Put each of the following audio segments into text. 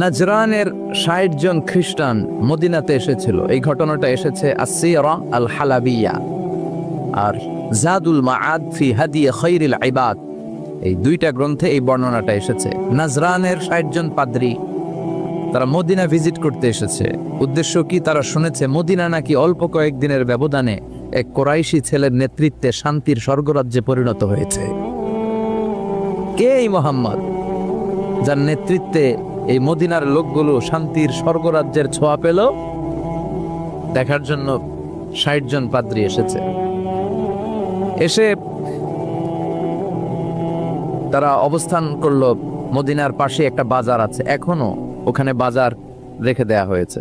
নাজরানের ৬০ জন খ্রিস্টান মদিনাতে এসেছিল। এই ঘটনাটা এসেছে আসসিরা আল হালাবিয়া আর জাদুল মাআদ ফি হাদি খায়রিল ইবাদ, এই দুইটা গ্রন্থে এই বর্ণনাটা এসেছে। নাজরানের ৬০ জন পাদ্রী তারা মদিনা ভিজিট করতে এসেছে। উদ্দেশ্য কি? তারা শুনেছে মদিনা নাকি অল্প কয়েকদিনের ব্যবধানে এক কোরাইশি ছেলের নেতৃত্বে শান্তির স্বর্গরাজ্যে পরিণত হয়েছে। কে এই মুহাম্মদ, যার নেতৃত্বে এই মদিনার লোকগুলো শান্তির স্বর্গরাজ্যের ছোঁয়া পেল? দেখার জন্য ৬০ জন পাদ্রী এসেছে। এসে তারা অবস্থান করলো মদিনার পাশে একটা বাজার আছে, এখনো ওখানে বাজার রেখে দেয়া হয়েছে।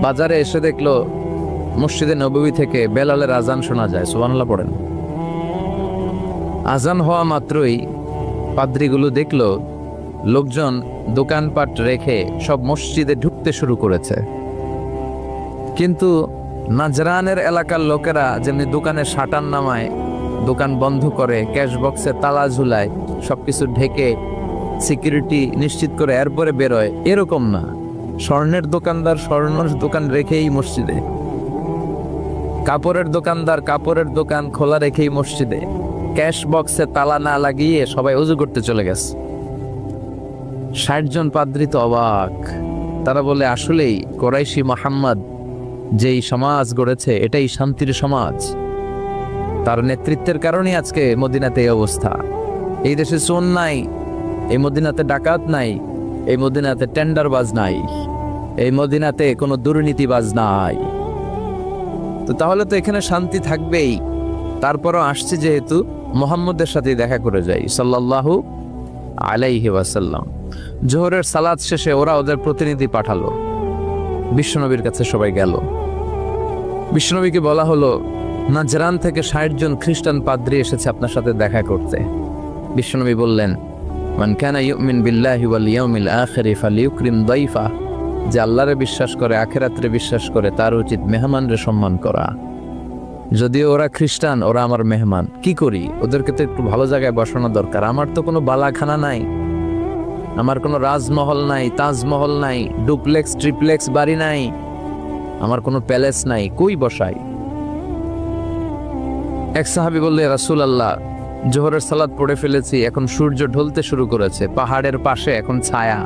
বাজারে এসে দেখলো মসজিদে নববী থেকে বেলালের আজান শোনা যায়। সুবহানাল্লাহ পড়েন। আজান হওয়া মাত্রই পাদ্রীগুলো দেখলো লোকজন দোকানপাট রেখে সব মসজিদে ঢুকতে শুরু করেছে। কিন্তু নাজরানের এলাকার লোকেরা যেমনি দোকানে শাটার নামায়, দোকান বন্ধ করে, ক্যাশ বক্সে তালা ঝুলায়, সবকিছু ঢেকে সিকিউরিটি নিশ্চিত করে এরপরে বেরোয়, এরকম না। স্বর্ণের দোকানদার স্বর্ণের দোকান রেখেই মসজিদে, কাপড়ের দোকানদার কাপড়ের দোকান খোলা রেখেই মসজিদে, ক্যাশ বক্সে তালা না লাগিয়ে সবাই ওযু করতে চলে গেছে। ৬০ জন পাদ্রী তো অবাক। তারা বলে, আসলেই কোরাইশি মুহাম্মদ যেই সমাজ গড়েছে এটাই শান্তির সমাজ। তার নেতৃত্বের কারণে আজকে মদিনাতে এই অবস্থা। এই দেশে চোর নাই, এই মদিনাতে ডাকাত নাই, এই মদিনাতে টেন্ডারবাজ নাই, এই মদিনাতে কোনো দুর্নীতিবাজ নাই। তো তাহলে তো এখানে শান্তি থাকবেই। তারপরও আসছে যেহেতু মুহাম্মদের সাথে দেখা করে যাই সাল্লাল্লাহু আলাইহি ওয়াসাল্লাম। জোহরের সালাত শেষে ওরা ওদের প্রতিনিধি পাঠালো, বিশ্বনবীর কাছে সবাই গেল। বিশ্বনবীকে বলা হলো, নাজরান থেকে ৬০ জন খ্রিস্টান পাদ্রী এসেছে আপনার সাথে দেখা করতে। বিশ্বনবী বললেন, মান কানা ইউমিন বিল্লাহি ওয়াল ইয়াউমিল আখিরি ফালিউকরিম দাইফা, যে আল্লাহরে বিশ্বাস করে, আখিরাতে বিশ্বাস করে, তার উচিত মেহমানরে সম্মান করা। যদিও ওরা খ্রিস্টান, ওরা আমার মেহমান, কি করি? ওদেরকে তো একটু ভালো জায়গায় বসানো দরকার। আমার তো কোনো বালাখানা নাই, আমার কোনো রাজমহল নাই, তাজমহল নাই, ডুপ্লেক্স ট্রিপ্লেক্স বাড়ি নাই, আমার কোনো প্যালেস নাই, কই বসাই? এক সাহাবী বললে, রাসূলুল্লাহ, জোহরের সালাত পড়ে ফেলেছি, এখন সূর্য ঢলতে শুরু করেছে, পাহাড়ের পাশে এখন ছায়া,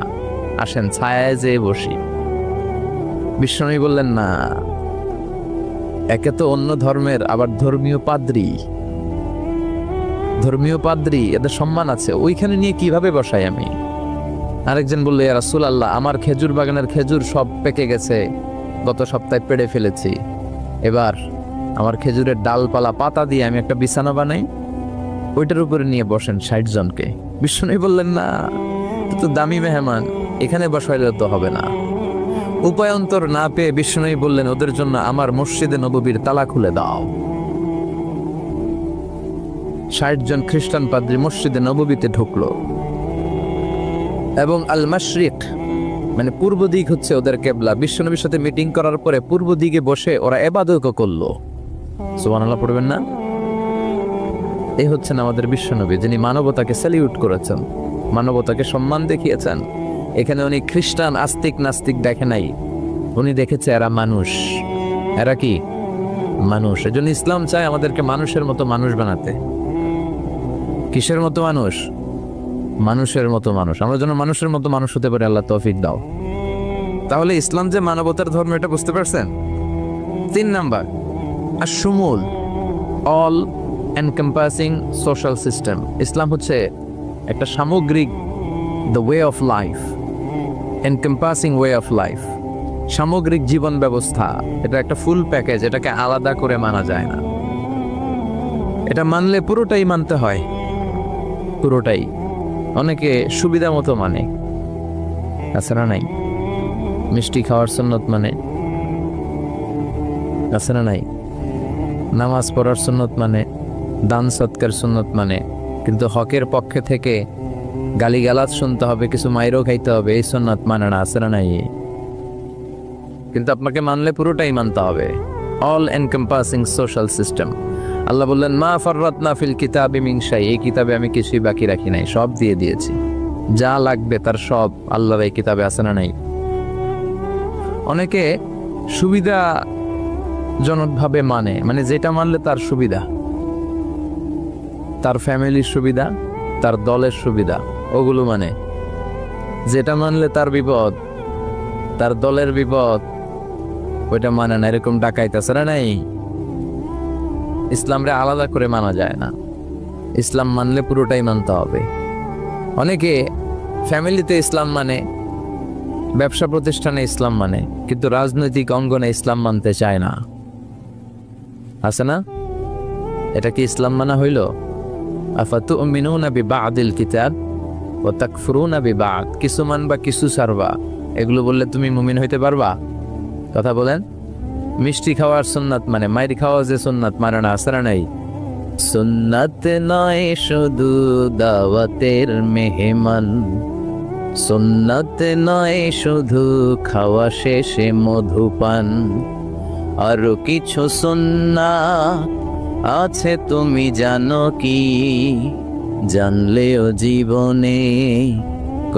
আসেন ছায়ায় যেয়ে বসি। বিশ্বনবী বললেন, না, একে তো অন্য ধর্মের, আবার ধর্মীয় পাদ্রী, এদের সম্মান আছে, ওইখানে নিয়ে কিভাবে বসাই আমি? আরেকজন বললো, ইয়া রাসূলুল্লাহ, আমার খেজুর বাগানের খেজুর সব পেকে গেছে, গত সপ্তাহে পেড়ে ফেলেছি, এবার আমার খেজুরের ডালপালা পাতা দিয়ে আমি একটা বিছানা বানাই, ওইটার উপরে নিয়ে বসেন ৬০ জনকে। বিশ্বনবী বললেন, না, তো দামি মেহমান, এখানে বসাইলে তো হবে না। উপায়ন্তর না পেয়ে বিশ্বনবী বললেন, ওদের জন্য আমার মসজিদে নববীর তালা খুলে দাও। ৬০ জন খ্রিস্টান পাদ্রী মসজিদে নববীতে ঢুকলো এবং আল মাশরিক মানে পূর্ব দিক হচ্ছে ওদের কেবলা। বিশ্বনবীর সাথে মিটিং করার পরে পূর্ব দিকে বসে ওরা ইবাদত করলো। সুবহানাল্লাহ পড়বেন না? এই হচ্ছেন আমাদের বিশ্বনবী, যিনি মানবতাকে স্যালিউট করেছেন, মানবতাকে সম্মান দেখিয়েছেন। এখানে উনি খ্রিস্টান আস্তিক নাস্তিক দেখে নাই, উনি দেখেছে এরা মানুষ। এরা কি মানুষ। এজন্য ইসলাম চায় আমাদেরকে মানুষের মতো মানুষ বানাতে। কিসের মতো মানুষ? মানুষের মতো মানুষ। আমরা যেন মানুষের মতো মানুষ হতে পারি, আল্লাহ তৌফিক দাও। তাহলে ইসলাম যে মানবতার ধর্ম, এটা বুঝতে পারছেন? ৩ নাম্বার, আশ-শুমুল, all encompassing social system. Islam হচ্ছে একটা সামগ্রিক, the way of life, encompassing way of life, সামগ্রিক জীবন ব্যবস্থা। এটা একটা ফুল প্যাকেজ, এটাকে আলাদা করে মানা যায় না। এটা মানলে পুরোটাই মানতে হয়, পুরোটাই। অনেকে সুবিধা মতো মানে, আছে না নাই? মিষ্টি খাওয়ার সুন্নত মানে, আছে না নাই? নামাজ পড়ার সুন্নত মানে, দান সৎকার সুন্নত মানে, কিন্তু হকের পক্ষে থেকে গালিগালাজ শুনতে হবে, কিছু মাইরও খাইতে হবে, এই সুন্নত মানে না, আছে না নাই? কিন্তু আপনাকে মানলে পুরোটাই মানতে হবে। All encompassing social system. আল্লাহ বললেন, মা ফাররাতনা ফিল কিতাবি মিন শাই, এই কিতাবে আমি কিছুই বাকি রাখি নাই, সব দিয়ে দিয়েছি। যা লাগবে তার সব আল্লাহর এই কিতাবে আছে না নাই? অনেকে সুবিধাজনকভাবে মানে যেটা মানলে তার সুবিধা, তার ফ্যামিলির সুবিধা, তার দলের সুবিধা, ওগুলো মানে। যেটা মানলে তার বিপদ, তার দলের বিপদ, ওইটা মানে না। এরকম ডাকাইত আছে না নাই? ইসলামরে আলাদা করে মানা যায় না। ইসলাম মানলে পুরোটাই মানতে হবে। অনেকে ফ্যামিলিতে ইসলাম মানে, ব্যবসা প্রতিষ্ঠানে ইসলাম মানে, কিন্তু রাজনৈতিক অঙ্গনে ইসলাম মানতে চায় না। আছে না? এটা কি ইসলাম মানা হইল? আফাতুমিনুনা বিবাদিল কিতাব ওয়া তাকফুরুনা বিবাদ। কিছু মানবা কিছু ছাড়বা, এগুলো বললে তুমি মুমিন হইতে পারবা? কথা বলেন। মিষ্টি খাওয়ার সুন্নাত মানে, মাইর খাওয়া যে সুন্নাত মানে না, আছে না নাই? সুন্নাত নয় শুধু দাওয়াতের মেহমান, সুন্নাত নয় শুধু খাওয়া শেষে মধুপান, আরো কিছু সুন্নাত আছে তুমি জানো কি? জানলেও জীবনে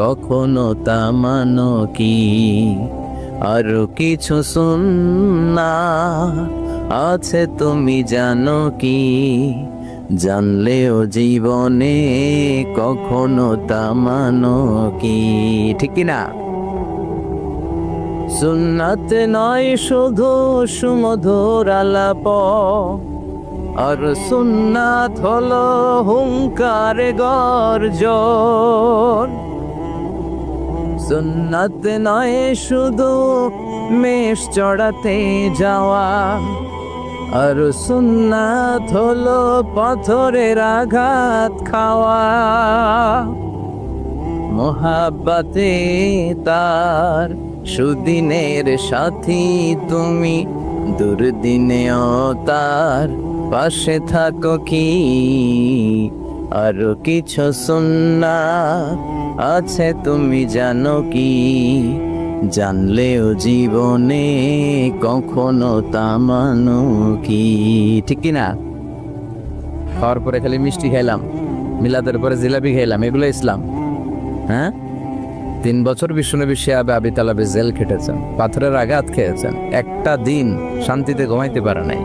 কখনো তা মানো কি? আরো কিছু সুন্নাত আছে তুমি জানো কি? জানলেও জীবনে কখনো তা মানো কি? ঠিক কিনা? সুন্নাত নয় শুধু সুমধুর আলাপ, আর সুন্নাত হলো হুঙ্কার গর্জন। সুন্নাত নয় শুধু মেষ চড়াতে যাওয়া, আর সুন্নাত হলো পাথরের আঘাত খাওয়া। মোহাব্বতে তার সুদিনের সাথী তুমি, দুর্দিনেও তার পাশে থাকো কি? আরো কিছু সুন্নাত আছে তুমি জানো কি? জানলেও জীবনে কখনো তা মানো কি? ঠিক কিনা? খাওয়ার পরে খালি মিষ্টি খাইলাম, মিলাদের পরে জিলাপি খাইলাম, এগুলো ইসলাম? হ্যাঁ, 3 বছর বিশ্বনবী শিহাবে আবি তালেবে জেল খেটেছেন, পাথরের আঘাত খেয়েছেন, একটা দিন শান্তিতে ঘুমাইতে পারে নাই।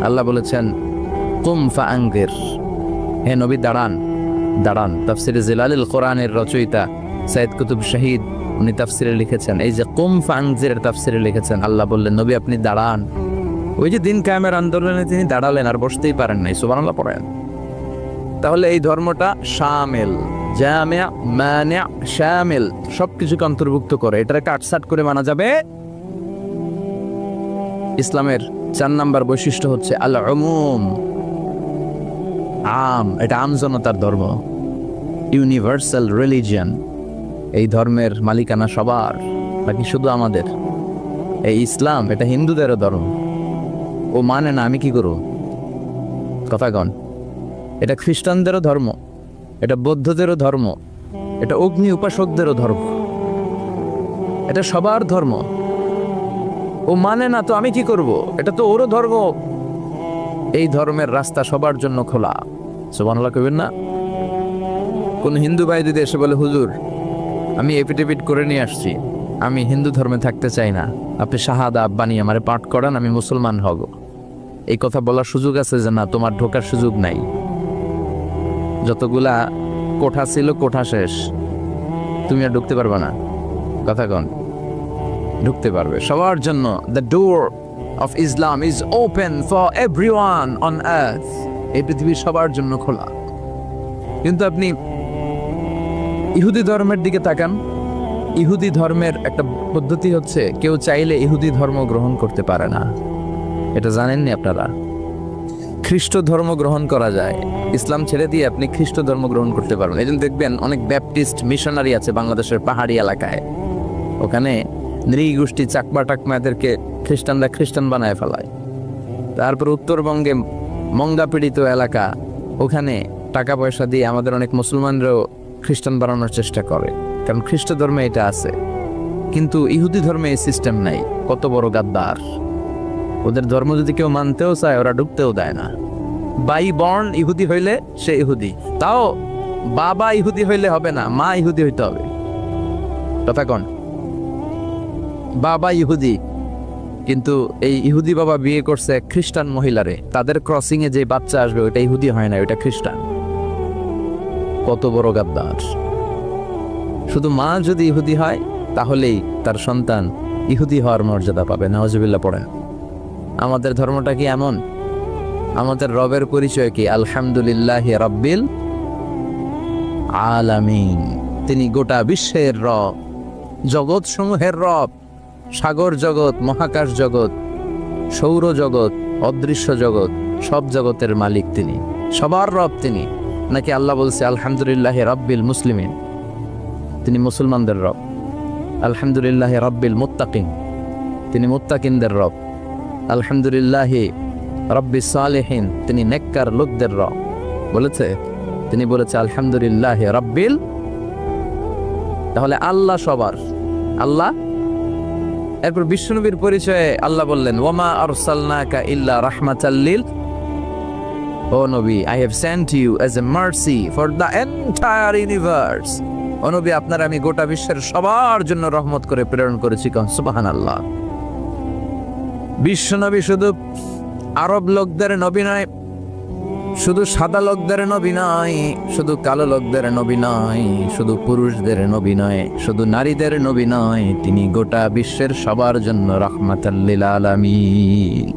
আল্লাহ বলেছেন কুম ফাআনজির, হে নবী দাঁড়ান, দাঁড়ান। তাফসিরে জিলালিল কোরআনের রচয়িতা সাইয়েদ কুতুব শহীদ উনি তাফসিরে লিখেছেন, এই যে কুম ফাআনজিরের তাফসিরে লিখেছেন, আল্লাহ বললেন নবী আপনি দাঁড়ান। ওই যে দিন কায়েমের আন্দোলনে তিনি দাঁড়ালেন, আর বসতেই পারেন নাই। সুবহানাল্লাহ পড়েন। তাহলে এই ধর্মটা শামিল, জামিয়া, মানি', শামিল, সবকিছুকে অন্তর্ভুক্ত করে। এটারে কাটছাট করে মানা যাবে? ইসলামের 4 নাম্বার বৈশিষ্ট্য হচ্ছে আল উমুম, আম। এটা আম জনতার ধর্ম, ইউনিভার্সাল রিলিজিয়ন। এই ধর্মের মালিকানা সবার, বাকি শুধু আমাদের। এই ইসলাম এটা হিন্দুদেরও ধর্ম। ও মানে না, আমি কি করব? কথা কন। এটা খ্রিস্টানদেরও ধর্ম, এটা বৌদ্ধদেরও ধর্ম, এটা অগ্নি উপাসকদেরও ধর্ম, এটা সবার ধর্ম। ও মানে না তো আমি কি করব? এটা তো ওরও ধর্ম। এই ধর্মের রাস্তা সবার জন্য খোলা। সুবহানাল্লাহ কইবেন না? কোন হিন্দু ভাই যদি এসে বলে হুজুর আমি এফিডেভিট করে নিয়ে আসছি, আমি হিন্দু ধর্মে থাকতে চাই না, আপনি শাহাদা বানিয়ে আমারে পাঠ করান, আমি মুসলমান হব, এই কথা বলার সুযোগ আছে? যে না, তোমার ঢোকার সুযোগ নাই। যতগুলা কোঠা ছিল কোঠা শেষ, তুমি আর ঢুকতে পারবে না। কথা কন। ঢুকতে পারবে সবার জন্য। The door of Islam is open for everyone on earth. এই পৃথিবীর সবার জন্য খোলা। কিন্তু আপনি ইহুদি ধর্মের দিকে তাকান। ইহুদি ধর্মের একটা পদ্ধতি হচ্ছে, কেউ চাইলে ইহুদি ধর্ম গ্রহণ করতে পারে না। এটা জানেননি আপনারা? খ্রিস্ট ধর্ম গ্রহণ করা যায়, ইসলাম ছেড়ে দিয়ে আপনি খ্রিস্ট ধর্ম গ্রহণ করতে পারবেন। এই জন্য দেখবেন অনেক ব্যাপটিস্ট মিশনারি আছে বাংলাদেশের পাহাড়ি এলাকায়, ওখানে নৃগোষ্ঠী চাকমা টাকমাদেরকে খ্রিস্টানরা খ্রিস্টান বানায় ফেলায়। তারপর উত্তরবঙ্গে মঙ্গা পীড়িত এলাকা, ওখানে টাকা পয়সা দিয়ে আমাদের অনেক মুসলমানরাও খ্রিস্টান বানানোর চেষ্টা করে, কারণ খ্রিস্ট ধর্মে এটা আছে। কিন্তু ইহুদি ধর্মে এই সিস্টেম নাই। কত বড় গাদ্দার! ওদের ধর্ম যদি কেউ মানতেও চায়, ওরা ঢুকতেও দেয় না। বাই বর্ন ইহুদি হইলে সে ইহুদি। তাও বাবা ইহুদি হইলে হবে না, মা ইহুদি হইতে হবে। কথা কোন? বাবা ইহুদি, কিন্তু এই ইহুদি বাবা বিয়ে করছে খ্রিস্টান মহিলারে, তাদের ক্রসিং এ যে বাচ্চা আসবে ওটা ইহুদি হয় না, ওটা খ্রিস্টান। কত বড় গাদ্দার! শুধু মা যদি ইহুদি হয় তাহলেই তার সন্তান ইহুদি হওয়ার মর্যাদা পাবে। নাউজুবিল্লাহ পড়েন। আমাদের ধর্মটা কি এমন? আমাদের রবের পরিচয় কি? আলহামদুলিল্লাহি রাব্বিল আলামিন। তিনি গোটা বিশ্বের রব, জগৎ সমূহের রব। সাগর জগৎ, মহাকাশ জগৎ, সৌর জগৎ, অদৃশ্য জগৎ, সব জগতের মালিক তিনি, সবার রব তিনি। নাকি আল্লাহ বলছে আলহামদুলিল্লাহি রাব্বিল মুসলিমিন, তিনি মুসলমানদের রব। আলহামদুলিল্লাহি রাব্বিল মুত্তাকিন, তিনি মুত্তাকিনদের রব। আলহামদুলিল্লাহি রাব্বিস সালিহিন, তিনি নেককার লোকদের রব। বলেছে? তিনি বলেছে আলহামদুলিল্লাহি রাব্বিল। তাহলে আল্লাহ সবার আল্লাহ। এরপর বিশ্বনবীর পরিচয়ে আল্লাহ বললেন ওয়ামা আরসালনাকা ইল্লা রাহমাতাল লিল, ও নবী, I have sent you as a mercy for the entire universe. ও নবী, আপনার আমি গোটা বিশ্বের সবার জন্য রহমত করে প্রেরণ করেছি। কোন সুবহানাল্লাহ। বিশ্বনবী শুধু আরব লোকদের নবী নয়, শুধু সাদা লোকদের নবী নয়, শুধু কালো লোকদের নবী নয়, শুধু পুরুষদের নবী নয়, শুধু নারীদের নবী নয়, তিনি গোটা বিশ্বের সবার জন্য রাহমাতাল লিল আলামিন।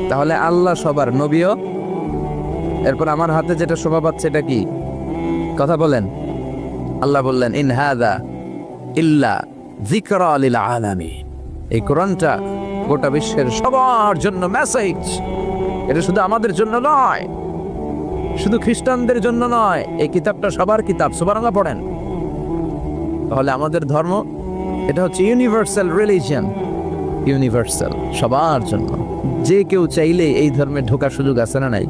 তাহলে আল্লাহ সবার নবীও। এরপর আমার হাতে যেটা শোভা পাচ্ছে এটা কি? কথা বলেন। আল্লাহ বললেন ইন হাযা ইল্লা যিকরা লিল আলামিন। এই কোরআনটা গোটা বিশ্বের সবার জন্য মেসেজ। এটা শুধু আমাদের জন্য নয়, শুধু খ্রিস্টানদের জন্য নয়, এই কিতাবটা সবার কিতাব। সুবহানাল্লাহ পড়েন। তাহলে আমাদের ধর্ম এটা হচ্ছে ইউনিভার্সাল রিলিজিয়ন, ইউনিভার্সাল, সবার জন্য। যে কেউ চাইলে এই ধর্মে ঢোকার সুযোগ আছে না নাই?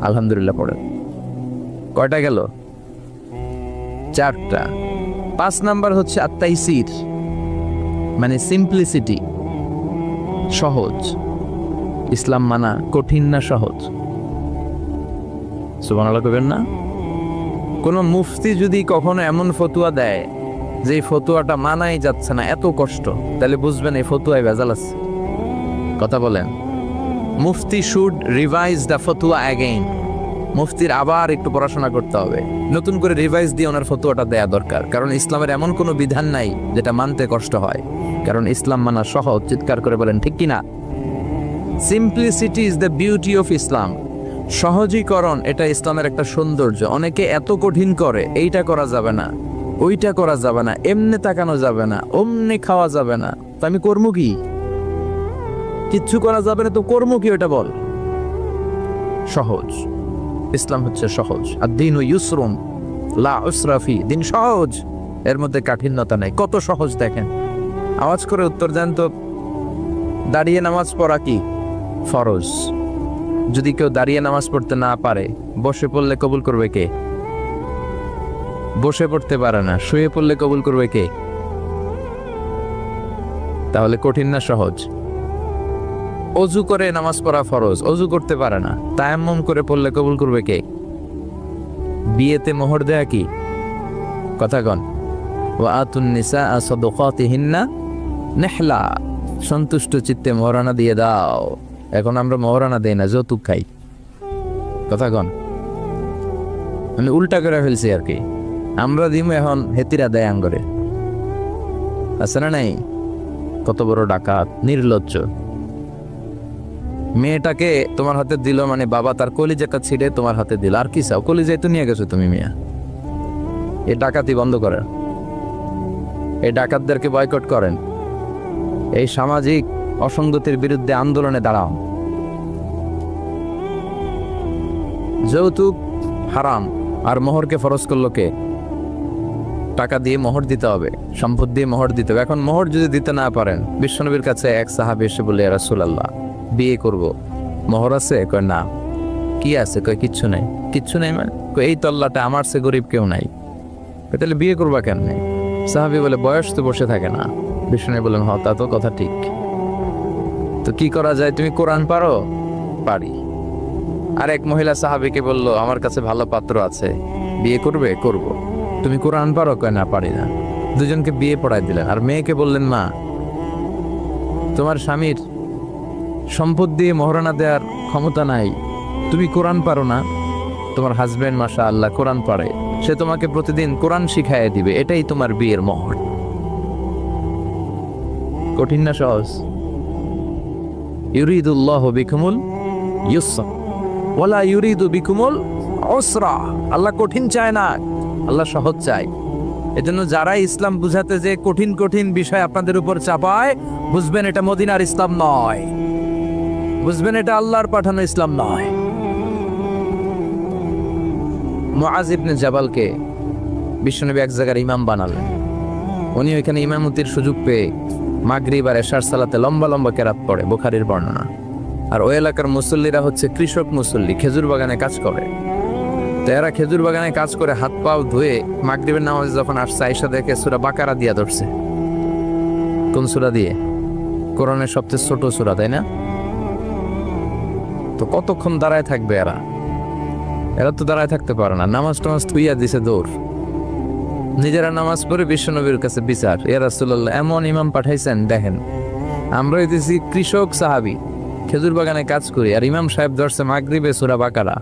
আলহামদুলিল্লাহ পড়েন। কয়টা গেল? 4টা। 5 নাম্বার হচ্ছে আত-তাইসির, মানে সিম্পলিসিটি, সহজ। ইসলাম মানা কঠিন না সহজ? সুবহানাল্লাহ কইবেন না? কোন মুফতি যদি কখনো এমন ফতুয়া দেয় যে ফতুয়াটা মানাই যাচ্ছে না, এত কষ্ট, তাহলে বুঝবেন এই ফতুয়ায় ভেজাল আছে। কথা বলেন। মুফতি শুড রিভাইজ দ্য ফতুয়া অ্যাগেইন। মুফতির আবার একটু পড়াশোনা করতে হবে, নতুন করে রিভাইজ দিয়ে ওনার ফতুয়াটা দেয়া দরকার। কারণ ইসলামের এমন কোনো বিধান নাই যেটা মানতে কষ্ট হয়, কারণ ইসলাম মানা সহজ। চিৎকার করে বলেন ঠিক কিনা? Simplicity is the beauty of Islam. সহজীকরণ এটা ইসলামের একটা সৌন্দর্য। অনেকে এত কঠিন করে, এইটা করা যাবে না, ওইটা করা যাবে না, এমনে তাকানো যাবে না, অমনে খাওয়া যাবে না, তো আমি কর্ম কি? কিচ্ছু করা যাবে না তো কর্ম কি? ওটা বল। সহজ। ইসলাম হচ্ছে সহজ। আদ-দীনু ইউসরুন লা উসরা ফি। দিন সহজ, এর মধ্যে কাঠিন্যতা নাই। কত সহজ দেখেন। আওয়াজ করে উত্তর দেন তো, দাঁড়িয়ে নামাজ পড়া কি ফরজ? যদি কেউ দাঁড়িয়ে নামাজ পড়তে না পারে, বসে পড়লে কবুল করবে কে? বসে পড়তে পারে না, শুয়ে পড়লে কবুল করবে কে? তাহলে কঠিন না সহজ? অজু করে নামাজ পড়া ফরজ, অজু করতে পারে না, তায়াম্মুম করে পড়লে কবুল করবে কে? বিয়েতে মোহর দেয়া কি? কথা কন। ওয়া আতুন নিসা সাদাকাতিহিন্না নিহলা। সন্তুষ্ট চিত্তে মোহরানা দিয়ে দাও। এখন আমরা মোহরানা দেই না, যৌতুক খাই। কথা কন। মানে উল্টা করে ফেলছি আর কি। আমরা দিম, এখন হেতিরা দেয় আঙ্গরে। আছে না নাই? কত বড় ডাকাত, নির্লজ্জ। মেয়েটাকে তোমার হাতে দিল, মানে বাবা তার কলিজাটা ছিঁড়ে তোমার হাতে দিল। আর কি চাও? কলিজায় তো নিয়ে গেছো তুমি মিয়া। এই ডাকাতি বন্ধ করেন, এই ডাকাতদেরকে বয়কট করেন, এই সামাজিক অসঙ্গতির বিরুদ্ধে আন্দোলনে দাঁড়াও। যৌতুক হারাম, আর মোহরকে ফরজ করলো কে? টাকা দিয়ে মোহর দিতে হবে, সম্পদ দিয়ে মোহর দিতে হবে। এখন মোহর যদি দিতে না পারেন, বিশ্বনবীর কাছে এক সাহাবী এসে বলে, ইয়া রাসূলুল্লাহ, বিয়ে করব, মোহর আছে? কয় না। কি আছে? কয় কিচ্ছু নাই। কিচ্ছু নাই মানে? কয় এই তল্লাটা আমার সে গরিব কেউ নাই। তাহলে বিয়ে করবা কেমনে? সাহাবী বলে, বয়স তো বসে থাকে না। বিষ্ণু বলেন, হ তা তো কথা ঠিক, তো কি করা যায়? তুমি কোরআন পারো? পারি। আর এক মহিলা সাহাবীকে বলল, আমার কাছে ভালো পাত্র আছে, বিয়ে করবে? করব। তুমি কোরআন পারো? কয় না, পারি না। দুজনকে বিয়ে পড়াই দিলেন। আর মেয়েকে বললেন, মা, তোমার স্বামীর সম্পদ দিয়ে মহারণা দেওয়ার ক্ষমতা নাই, তুমি কোরআন পারো না, তোমার হাজবেন্ড মাশাআল্লাহ কোরআন পারে, সে তোমাকে প্রতিদিন কোরআন শিখাইয়া দিবে, এটাই তোমার বিয়ের মোহর। কঠিন না সহজ? ইউরিদুল্লাহু বিকুমুল ইউসরা ওয়ালা ইউরিদু বিকুমুল উসরা। আল্লাহ কঠিন চায় না, আল্লাহ সহজ চায়। এজন্য যারা ইসলাম বুঝাতে যে কঠিন কঠিন বিষয় আপনাদের উপর চাপায়, বুঝবেন এটা মদিনার ইসলাম নয়, বুঝবেন এটা আল্লাহর পাঠানো ইসলাম নয়। মুআজ ইবনে জাবালকে বিশ্বনবী এক জায়গার ইমাম বানালেন। উনি ওইখানে ইমামতির সুযোগ পেয়ে মাগরিব আর এশার সালাতে লম্বা লম্বা কেরাত পড়ে, বুখারীর বর্ণনা। আর ওই এলাকার মুসল্লিরা হচ্ছে কৃষক মুসল্লি, খেজুর বাগানে কাজ করে। তো এরা খেজুর বাগানে কাজ করে হাত পাও ধুয়ে মাগরিবের নামাজে যখন আসছে, আয়েশা দেখে সূরা বাকারা দিয়া ধরছে। কোন সূরা দিয়ে? কোরআনের সবচেয়ে ছোট সূরা, তাই না? তো কতক্ষণ দাঁড়ায় থাকবে এরা? এরা তো দাঁড়ায় থাকতে পারে না। নামাজ টামাজ থুইয়া দিছে দৌড়। নিজেরা নামাজ পড়ে বিশ্বনবীর কাছে বিচার, ইয়া রাসূলুল্লাহ, এমন ইমাম পাঠাইছেন, দেখেন আমরা হইতেছি কৃষক সাহাবী, খেজুর বাগানে কাজ করি, আর ইমাম সাহেব ধরছে মাগরিবে সূরা বাকারা,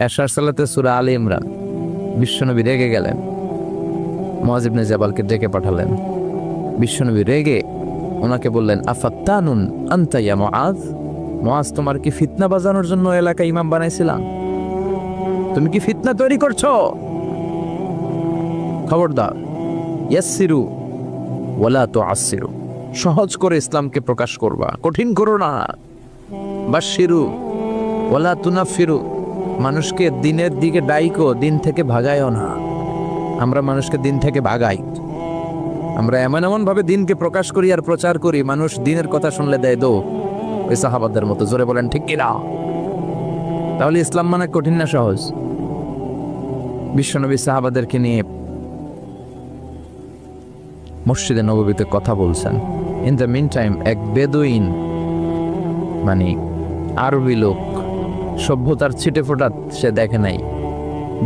এশার সালাতে সূরা আলে ইমরান। বিশ্বনবী রেগে গেলেন, মুআজ ইবনে জাবালকে ডেকে পাঠালেন। বিশ্বনবী রেগে ওনাকে বললেন, আফাত্তানুন আনতা ইয়া মুআজ, মুআজ তোমার কি ফিতনা বাজানোর জন্য এলাকায় ইমাম বানাইছিলাম? তুমি কি ফিতনা তৈরি করছো? খবরদার, ইয়াসসিরু ওয়ালা তুআসসিরু, সহজ করে ইসলামকে প্রকাশ করবা, কঠিন করো না। বাশশিরু ওয়ালা তুনাফিরু, মানুষকে দিনের দিকে ডাইকো, দিন থেকে ভাগায়ও না। আমরা মানুষকে দিন থেকে ভাগাই, আমরা এমন এমন ভাবে দিনকে প্রকাশ করি আর প্রচার করি, মানুষ দিনের কথা শুনলে দেয় দো, ওই সাহাবাদের মতো। জোরে বলেন ঠিক কিনা? তাহলে ইসলাম মানে কঠিন না সহজ? বিশ্বনবী সাহাবাদেরকে নিয়ে মসজিদে নববীতে কথা বলছেন। ইন দ্য মিন টাইম এক বেদুইন, মানে আরবি লোক, সভ্যতার ছিটে ফোটা সে দেখে নাই,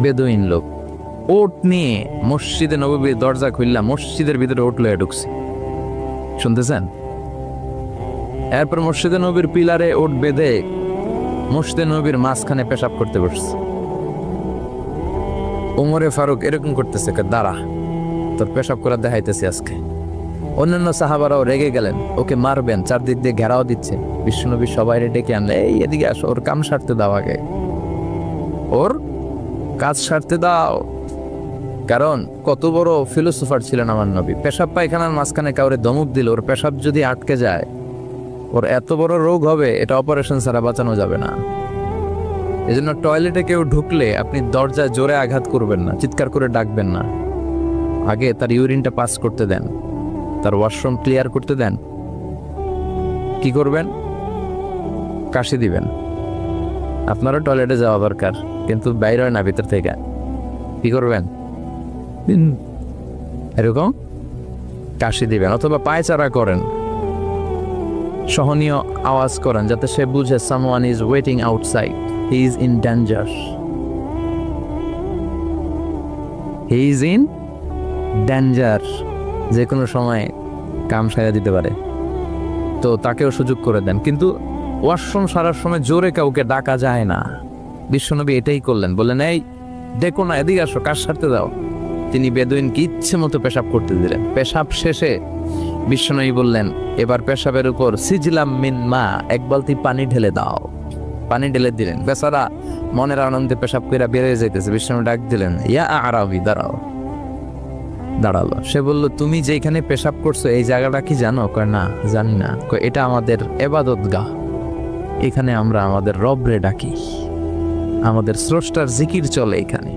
বেদুইন লোক, ওট নিয়ে মসজিদে নববীর দরজা খুললা মসজিদের ভিতরে ওট লয়ে ঢুকছে। শুনতেছেন? এরপর মসজিদে নবীর পিলারে ওট বেঁধে মসজিদে নবীর মাঝখানে পেশাব করতে বসছে। ওমরে ফারুক এরকম করতেছে, দাঁড়া, তোর পেশাব করা দেখাইতেছি আজকে। অন্যান্য সাহাবারাও রেগে গেলেন, ওকে মারবেন, চারদিক দিয়ে ঘেরাও দিচ্ছে। বিশ্বনবী সবাই ডেকে আনলে, এই এদিকে আসো, ওর কাম সারতে দাও, আগে ওর কাজ সারতে দাও। কারণ কত বড় ফিলোসোফার ছিলেন আমার নবী। পেশাব পায়খানার মাঝখানে কাউরে ধমক দিল, ওর পেশাব যদি আটকে যায়, ওর এত বড় রোগ হবে, এটা অপারেশন ছাড়া বাঁচানো যাবে না। এজন্য টয়লেটে কেউ ঢুকলে আপনি দরজায় জোরে আঘাত করবেন না, চিৎকার করে ডাকবেন না। আগে তার ইউরিনটা পাস করতে দেন, তার ওয়াশরুম ক্লিয়ার করতে দেন। কি করবেন? কাশি দিবেন। আপনারও টয়লেটে যাওয়া দরকার, কিন্তু বাইরে হয় না, ভিতর থেকে। কি করবেন? এরকম কাশি দিবেন, অথবা পায়চারা করেন, সহনীয় আওয়াজ করেন, যাতে সে বুঝে someone is waiting outside, he is in danger, he is in danger, যে কোনো সময় কাম সারা দিতে পারে। তো তাকেও সুযোগ করে দেন, কিন্তু ওয়াশরুম সারার সময় জোরে কাউকে ডাকা যায় না। বিশ্বনবী এটাই করলেন, বললেন, এই দেখো না, এদিকে আসো, কাজ সারতে দাও। তিনি বেদুইনকে ইচ্ছে মতো পেশাব করতে দিলেন। পেশাব শেষে বিশ্বনবী বললেন, এবার পেশাবের উপর সিজলাম মিন মা, এক বালতি পানি ঢেলে দাও। পানি ঢেলে দিলেন। বেচারা মনের আনন্দে পেশাব কইরা বেরিয়ে যাইতেছে। বিশ্বনবী ডাক দিলেন, ইয়া আরাবি, দাঁড়াও। দাঁড়ালো। সে বলল, তুমি যেখানে পেশাব করছো এই জায়গাটা কি জানো? কয় না, জানি না। কয়, এটা আমাদের ইবাদতগাহ, এখানে আমরা আমাদের রবরে ডাকি, আমাদের স্রষ্টার জিকির চলে এখানে,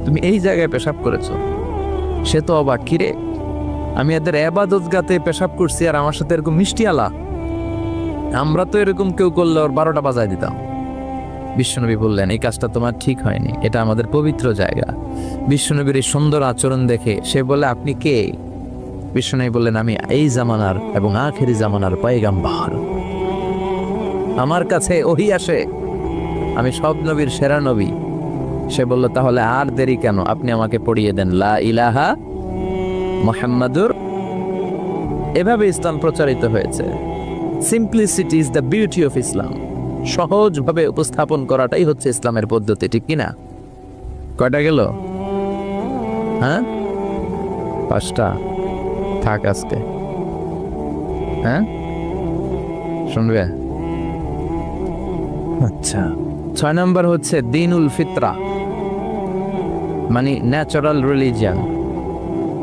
তুমি এই জায়গায় পেশাব করেছো। সে তো অবাক, কিরে, আমি এদের ইবাদতগাতে পেশাব করছি আর আমার সাথে এরকম মিষ্টি আলা? আমরা তো এরকম কেউ করলে ওর 12টা বাজায় দিতাম। বিশ্বনবী বললেন, এই কাজটা তোমার ঠিক হয়নি, এটা আমাদের পবিত্র জায়গা। বিশ্বনবীর এই সুন্দর আচরণ দেখে সে বলে, আপনি কে? বিশ্বনবী বললেন, আমি এই জামানার এবং আখেরি জামানার পয়গাম্বর, আমার কাছে ওহী আসে, আমি সব নবীর সেরা নবী, সে বলল, তাহলে আর দেরি কেন, আপনি আমাকে পড়িয়ে দেন লা ইলাহা মুহাম্মাদুর। এভাবে ইসলাম প্রচারিত হয়েছে। Simplicity is the beauty of Islam. সহজভাবে উপস্থাপন করাটাই হচ্ছে ইসলামের পদ্ধতি, ঠিক কিনা? কয়টা গেল? হ্যাঁ, 5টা। থাক আজকে। হ্যাঁ, শুনবে? আচ্ছা, 6 নম্বর হচ্ছে দ্বীনুল ফিতরা, মানে ন্যাচারাল রিলিজিয়ান,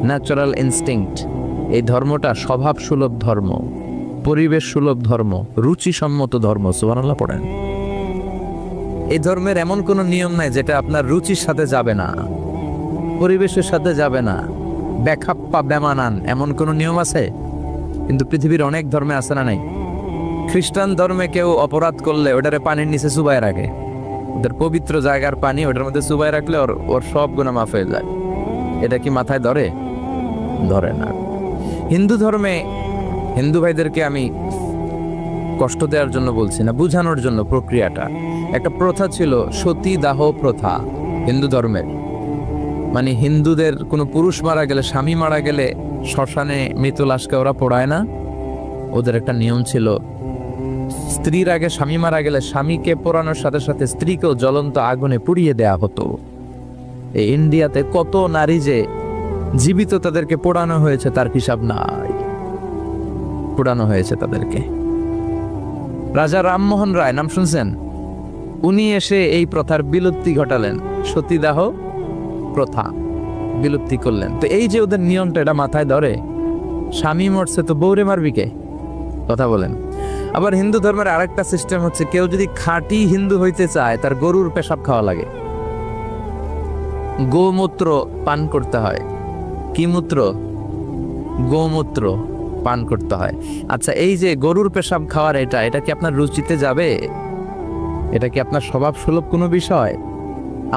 ন্যাচারাল ইনস্টিংক্ট। এই ধর্মটা স্বভাব সুলভ ধর্ম, পরিবেশ সুলভ ধর্ম, রুচিসম্মত ধর্ম। সুবহানাল্লাহ পড়েন। এই ধর্মের এমন কোনো নিয়ম নাই যেটা আপনার রুচির সাথে যাবে না, পরিবেশের সাথে যাবে না, বেখাপ্পা বেমানান এমন কোনো নিয়ম আছে? কিন্তু পৃথিবীর অনেক ধর্মে আছে না নাই? খ্রিস্টান ধর্মে কেউ অপরাধ করলে ওটারে পানির নিচে চুবাই রাখে। ওদের পবিত্র জায়গার পানি ওটার মধ্যে চুবাই রাখলে ওর সব গুনাহ মাফ হয়ে যায়। এটা কি মাথায় ধরে? ধরে না। হিন্দু ধর্মে, হিন্দু ভাইদেরকে আমি কষ্ট দেওয়ার জন্য বলছি না, বুঝানোর জন্য। প্রক্রিয়াটা একটা প্রথা ছিল, সতী দাহ প্রথা হিন্দু ধর্মের। মানে হিন্দুদের কোনো পুরুষ মারা গেলে, স্বামী মারা গেলে শ্মশানে মৃত লাশকে ওরা পোড়ায় না। ওদের একটা নিয়ম ছিল, স্ত্রীর আগে স্বামী মারা গেলে স্বামীকে পোড়ানোর সাথে সাথে স্ত্রীকেও জ্বলন্ত আগুনে পুড়িয়ে দেয়া হতো। এই ইন্ডিয়াতে কত নারী যে জীবিত তাদেরকে পোড়ানো হয়েছে তার হিসাব নাই, পোড়ানো হয়েছে তাদেরকে। রাজা রামমোহন রায়, নাম শুনছেন? উনি এসে এই প্রথার বিলুপ্তি ঘটালেন, সতীদাহ প্রথা বিলুপ্তি করলেন। তো এই যে ওদের নিয়মটা, এটা মাথায় ধরে? স্বামী মরছে তো বউরে মারবি কে? কথা বলেন। আবার হিন্দু ধর্মের আরেকটা সিস্টেম হচ্ছে, কেউ যদি খাঁটি হিন্দু হইতে চায় তার গরুর পেশাব খাওয়া লাগে, গোমূত্র পান করতে হয়। কি মূত্র? গোমূত্র পান করতে হয়। আচ্ছা, এই যে গরুর পেশাব খাওয়ার, এটা কি আপনার রুচিতে যাবে? এটা কি আপনার স্বভাব সুলভ কোনো বিষয়?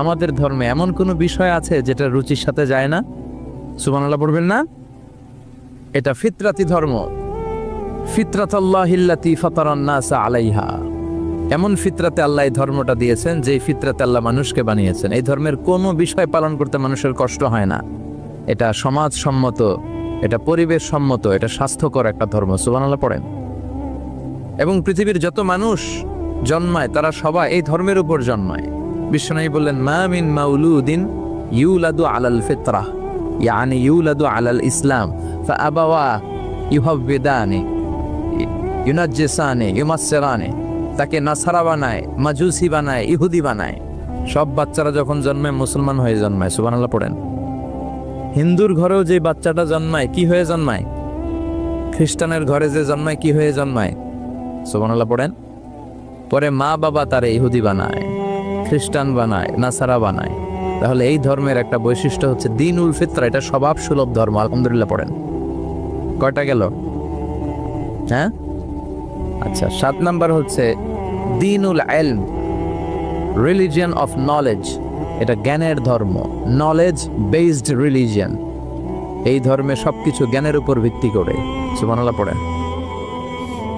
আমাদের ধর্মে এমন কোনো বিষয় আছে যেটা রুচির সাথে যায় না? সুবহানাল্লাহ পড়বেন না? এটা ফিতরাতি ধর্ম। ফিতরাতাল্লাহিল্লাতী ফাতারান নাসা আলাইহা। এমন ফিতরাতে আল্লাহ এই ধর্মটা দিয়েছেন, যে ফিতরাতে আল্লাহ মানুষকে বানিয়েছেন। এই ধর্মের কোনো বিষয় পালন করতে মানুষের কষ্ট হয় না। এটা সমাজসম্মত, এটা পরিবেশ সম্মত, এটা স্বাস্থ্যকর একটা ধর্ম। সুবহানাল্লাহ পড়েন। এবং পৃথিবীর যত মানুষ জন্মায় তারা সবাই এই ধর্মের উপর জন্মায়। বিশ্বনবী বললেন, মা মিন মাউলুদিন ইউলাদু আলাল ফিতরাহ, ইয়ানি ইউলাদু আলাল ইসলাম, ফাআবাওয়া ইউহাব্বিদানি ইউনাজ্জিসানি ইউমাসসিরানি। তাকে নাসারা বানায়, মাজুসি বানায়, ইহুদি বানায়। সব বাচ্চারা যখন জন্মায় মুসলমান হয়ে জন্মায়। সুবহানাল্লাহ পড়েন। হিন্দুর ঘরেও যে বাচ্চাটা জন্মায়, কি হয়ে জন্মায়? খ্রিস্টানের ঘরে যে জন্মায়, কি হয়ে জন্মায়? সুবহানাল্লাহ পড়েন। পরে মা বাবা তারে ইহুদি বানায়, খ্রিস্টান বানায়, নাসারা বানায়। তাহলে এই ধর্মের একটা বৈশিষ্ট্য হচ্ছে দ্বীনুল ফিতরা, এটা স্বভাব সুলভ ধর্ম। আলহামদুলিল্লাহ পড়েন। কয়টা গেল? হ্যাঁ, আচ্ছা, 7 নাম্বার হচ্ছে দ্বীনুল ইলম, রিলিজিয়ন অফ নলেজ। এটা জ্ঞানের ধর্ম, নলেজ বেসড রিলিজিয়ন। এই ধর্মে সবকিছু জ্ঞানের উপর ভিত্তি করে। সুবহানাল্লাহ পড়েন।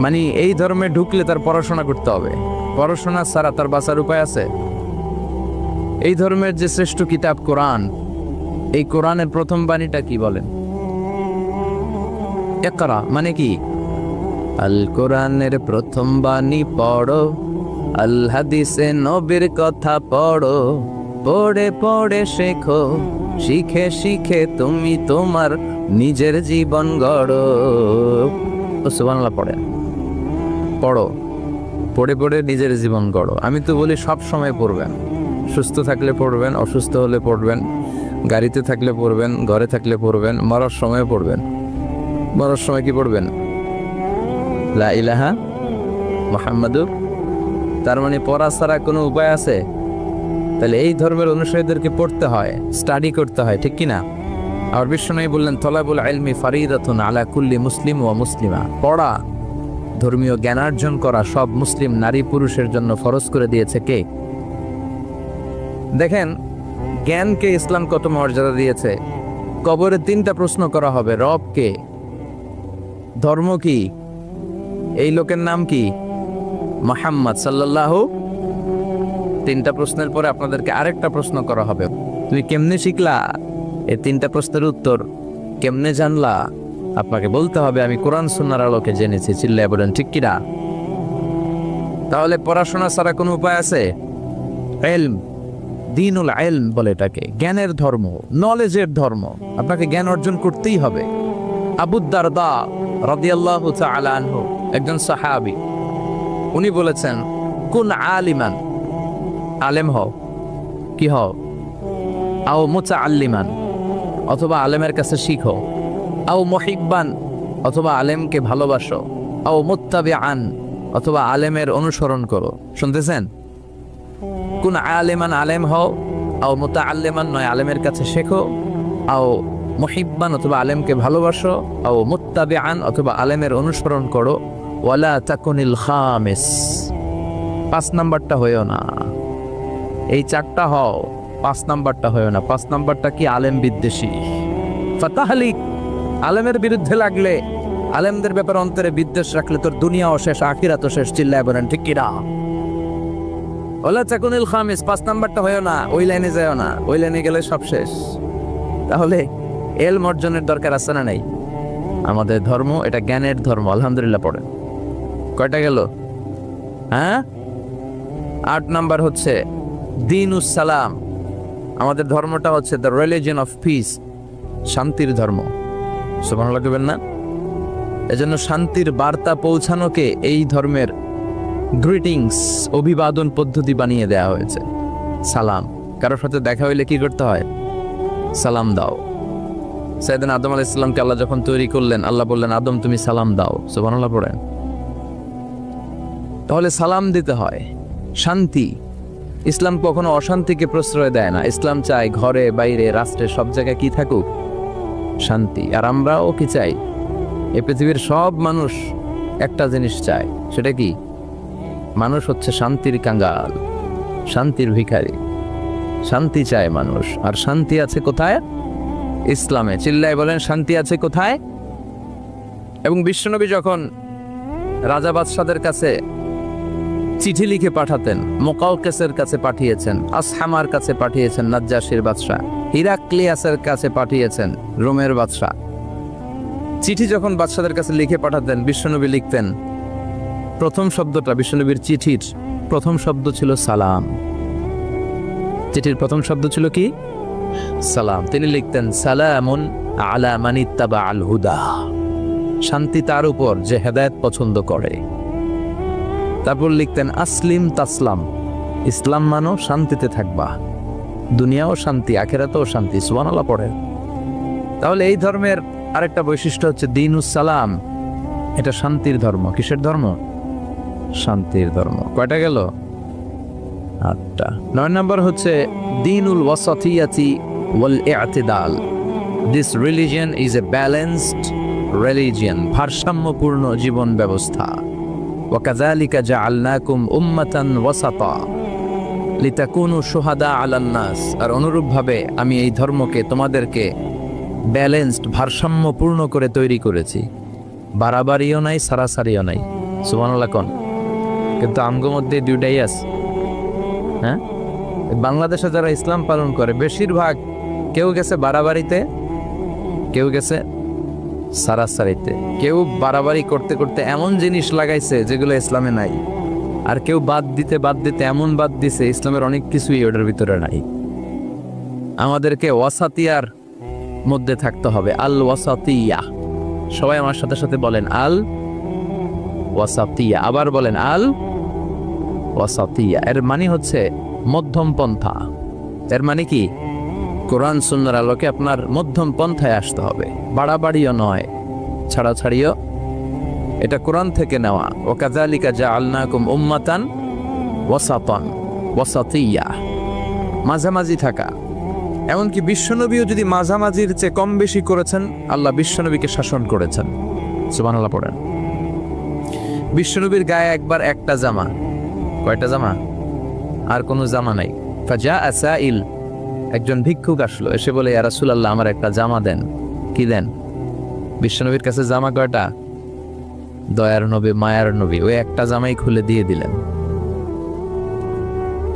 মানে এই ধর্মে ঢুকলে তার পড়াশোনা করতে হবে, পড়াশোনা ছাড়া তার বাঁচার উপায় আছে? এই ধর্মের যে শ্রেষ্ঠ কিতাব কোরআন, এই কোরআনের প্রথম বাণীটা কি বলেন? ইকরা মানে কি? আল কোরআনের প্রথম বাণী পড়ো, আল হাদিসে নবীর কথা পড়ো, পড়ে পড়ে শেখো, শিখে শিখে তুমি তোমার নিজের জীবন গড়ো। সুবহানাল্লাহ পড়েন। পড়ো, পড়ে পড়ে নিজের জীবন গড়ো। আমি তো বলি সব সময় পড়বেন। সুস্থ থাকলে পড়বেন, অসুস্থ হলে পড়বেন, গাড়িতে থাকলে পড়বেন, ঘরে থাকলে পড়বেন, মরার সময় পড়বেন। মরার সময় কি পড়বেন? লা ইলাহা মুহাম্মাদুর। তার মানে পড়া ছাড়া কোনো উপায় আছে? তাহলে এই ধর্মের অনুসারীদেরকে পড়তে হয়, স্টাডি করতে হয়, ঠিক কিনা? আর বিশ্বনবী বললেন, তলাবুল ইলমি ফারিদাতুন আলা কুল্লি মুসলিম ওয়া মুসলিমা। পড়া, ধর্মীয় জ্ঞানার্জন করা সব মুসলিম নারী পুরুষের জন্য ফরজ করে দিয়েছে কে? দেখেন, জ্ঞানকে ইসলাম কত মর্যাদা দিয়েছে। কবরে 3টা প্রশ্ন করা হবে, রব কে, ধর্ম কি, এই লোকের নাম কি? মুহাম্মদ সাল্লাল্লাহু তিনটা প্রশ্নের পরে আপনাদেরকে আরেকটা প্রশ্ন করা হবে, তুমি কেমনে শিখলা? এই তিনটা প্রশ্নের উত্তর কেমনে জানলা? আপনাকে বলতে হবে আমি কোরআন সুন্নাহর আলোকে জেনেছি। চিল্লায় বলেন ঠিক কিনা? তাহলে পড়াশোনা ছাড়া কোনো উপায় আছে? ইলম, দ্বীনুল ইলম বলে এটাকে, জ্ঞানের ধর্ম, নলেজের ধর্ম। আপনাকে জ্ঞান অর্জন করতেই হবে। আবু দারদা রাদিয়াল্লাহু তাআলা আনহু, একজন সাহাবী, উনি বলেছেন, কুন আলিমান, আলেম হও। কি হও? আও মুতাআল্লিমান, অথবা আলেমের কাছে শিখো। আও মুহিব্বান, অথবা আলেমকে ভালোবাসো। আও মুত্তাবিআন, অথবা আলেমের অনুসরণ করো। শুনতেছেন? কুন আলিমান, আলেম হও। আও মুতাআল্লিমান, নয় আলেমের কাছে শেখো। আও মুহিব্বান, অথবা আলেমকে ভালোবাসো। আও মুত্তাবিআন, অথবা আলেমের অনুসরণ করো। ওয়ালা তাকুনিল খামিস, 5 নাম্বারটা হইও না। এই 4টা হও, 5 নাম্বারটা হইও না। 5 নাম্বারটা কি? আলেম বিদ্বেষী। ফাতাহলিক, আলেমের বিরুদ্ধে লাগলে, আলেমদের ব্যাপারে অন্তরে বিদ্বেষ রাখলে তোর দুনিয়াও শেষ, আখিরাতও শেষ। চিল্লায় বলেন ঠিক কিনা? ওয়ালা তাকুনিল খামিস, 5 নাম্বারটা হইও না। ওই লাইনে যাও না, ওই লাইনে গেলে সব শেষ। তাহলে ইলম অর্জনের দরকার আছে না নাই? আমাদের ধর্ম এটা জ্ঞানের ধর্ম। আলহামদুলিল্লাহ পড়েন। কয়টা গেল? হ্যাঁ, 8 নাম্বার হচ্ছে দ্বীনুস সালাম। আমাদের ধর্মটা হচ্ছে দ্য রিলিজিয়ন অফ পিস, শান্তির ধর্ম। সুবহানাল্লাহ বলবেন না? এজন্য শান্তির বার্তা পৌঁছানোকে এই ধর্মের গ্রিটিংস, অভিবাদন পদ্ধতি বানিয়ে দেওয়া হয়েছে। সালাম, কারোর সাথে দেখা হইলে কি করতে হয়? সালাম দাও। সাইয়েদনা আদম আলাইহিস সালামকে আল্লাহ যখন তৈরি করলেন, আল্লাহ বললেন, আদম তুমি সালাম দাও। সুবহানাল্লাহ পড়েন। তাহলে সালাম দিতে হয়। শান্তি, ইসলাম কখনো অশান্তিকে প্রশ্রয় দেয় না। ইসলাম চায় ঘরে বাইরে রাষ্ট্রে সব জায়গায় কি থাকুক? শান্তি। আর আমরাও কি চাই? এই পৃথিবীর সব মানুষ একটা জিনিস চায়, সেটা কি? মানুষ হচ্ছে শান্তির কাঙ্গাল, শান্তির ভিখারি। শান্তি চায় মানুষ। আর শান্তি আছে কোথায়? ইসলামে। চিল্লায় বলেন শান্তি আছে কোথায়? এবং বিশ্বনবী যখন রাজা বাদশাদের কাছে চিঠি লিখে পাঠাতেন, মুকাওকেসের কাছে পাঠিয়েছেন, আসহামার কাছে পাঠিয়েছেন, নাজ্জাশীর বাদশা, হিরাক্লিয়াসের কাছে পাঠিয়েছেন, রোমের বাদশা। চিঠি যখন বাদশাদের কাছে লিখে পাঠাতেন, বিশ্বনবী লিখতেন, প্রথম শব্দটা, বিশ্বনবীর চিঠির প্রথম শব্দ ছিল সালাম। চিঠির প্রথম শব্দ ছিল কি? সালাম। তিনি লিখতেন, সালামুন আলা মান ইত্তাবা আল হুদা, শান্তি তার উপর যে হেদায়েত পছন্দ করে। তারপর লিখতেন, আসলিম তাসলাম, ইসলাম মানো, শান্তিতে থাকবা, দুনিয়াও শান্তি, আখিরাতেও শান্তি। সুবহানাল্লাহ পড়ে। তাহলে এই ধর্মের আরেকটা বৈশিষ্ট্য হচ্ছে দ্বীনুস সালাম। এটা শান্তির ধর্ম। কিসের ধর্ম? শান্তির ধর্ম। কয়টা গেল? 8টা। 9 নম্বর হচ্ছে দ্বীনুল ওয়াসাতিয়াতি ওয়াল ই'তিদাল। This religion is a balanced religion, ভারসাম্যপূর্ণ জীবন ব্যবস্থা। ওয়াকাযালিকা জাআলনাকুম উম্মাতান ওয়াসাতা লিতাকুনু শুহাদা আলান নাস। আর অনুরূপভাবে আমি এই ধর্মকে, তোমাদেরকে ব্যালেন্সড, ভারসাম্যপূর্ণ করে তৈরি করেছি। বাড়াবাড়িও নাই, সারাসারিও নাই। সুবহানাল্লাহ কোন? কিন্তু আমগো মধ্যে দুইটাই আছে। হ্যাঁ, বাংলাদেশে যারা ইসলাম পালন করে বেশিরভাগ, কেউ গেছে বাড়াবাড়িতে, কেউ গেছে সারাসারিতে। কেউ বাড়াবাড়ি করতে করতে এমন জিনিস লাগাইছে যেগুলো ইসলামে নাই, আর কেউ বাদ দিতে এমন বাদ দিছে ইসলামের অনেক কিছুই ওটার ভিতরে নাই। আমাদেরকে ওয়াসাতিয়ার মধ্যে থাকতে হবে। আল ওয়াসাতিয়া। সবাই আমার সাথে সাথে বলেন আল ওয়াসাতিয়া। আবার বলেন আল ওয়াসাতিয়া। এর মানে হচ্ছে মধ্যম পন্থা। এর মানে কি? কোরআন সুন্নাহর আলোকে আপনার মধ্যম পন্থায় আসতে হবে। বাড়াবাড়িও নয়, ছাড়াছাড়িও। এটা কোরআন থেকে নেওয়া। ওয়াকাযালিকা জাআলনাকুম উম্মাতান ওয়াসাতান, ওয়াসাতিয়া, মাঝামাঝি থাকা। এমনকি বিশ্বনবীও যদি মাঝামাঝির চেয়ে কম বেশি করেছেন, আল্লাহ বিশ্বনবীকে শাসন করেছেন। সুবহানাল্লাহ পড়েন। বিশ্বনবীর গায়ে একবার একটা জামা। কয়টা জামা? আর কোনো জামা নাই। ফাজাআ সাইল, একজন ভিক্ষুক আসলো, এসে বলে, ইয়া রাসূলুল্লাহ, আমার একটা জামা দেন। কি দেন? বিশ্বনবীর কাছে জামা কয়টা? দয়ার নবী, মায়ার নবী, ওই একটা জামাই খুলে দিয়ে দিলেন।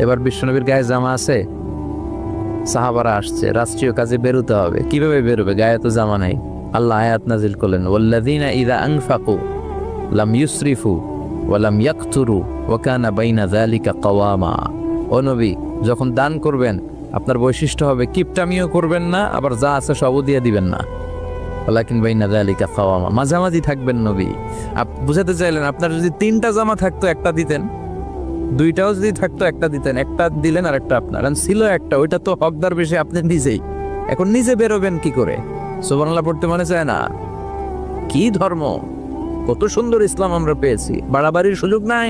এবার বিশ্বনবীর গায়ে জামা আছে, সাহাবারা আসছে, রাষ্ট্রীয় কাজে বেরোতে হবে, কিভাবে বেরোবে? গায়ে তো জামা নাই। আল্লাহ আয়াত নাজিল করলেন, ওয়াল্লাযীনা ইযা আনফাকু লাম ইউসরিফু ওয়া লাম ইয়াকতুরু ওয়া কানা বাইনা যালিকা কাওয়ামা। ও নবী, যখন দান করবেন আপনার বৈশিষ্ট্য হবে কিপটামিও করবেন না, আবার যা আছে সবও দিয়ে দিবেন না। ওয়ালাকিন বাইনা যালিকা কাওয়ামা, মাঝামাঝি থাকবেন নবী। বুঝাতে চাইলেন আপনার যদি 3টা জামা থাকতো একটা দিতেন, 2টাও যদি থাকতো একটা দিতেন, একটা দিলেন আর একটা আপনার। আর ছিল একটা, ওইটা তো হকদার বেশি আপনি নিজেই। এখন নিজে বেরোবেন কি করে? সুবহানাল্লাহ পড়তে মনে চায় না? কি ধর্ম, কত সুন্দর ইসলাম আমরা পেয়েছি। বাড়াবাড়ির সুযোগ নাই,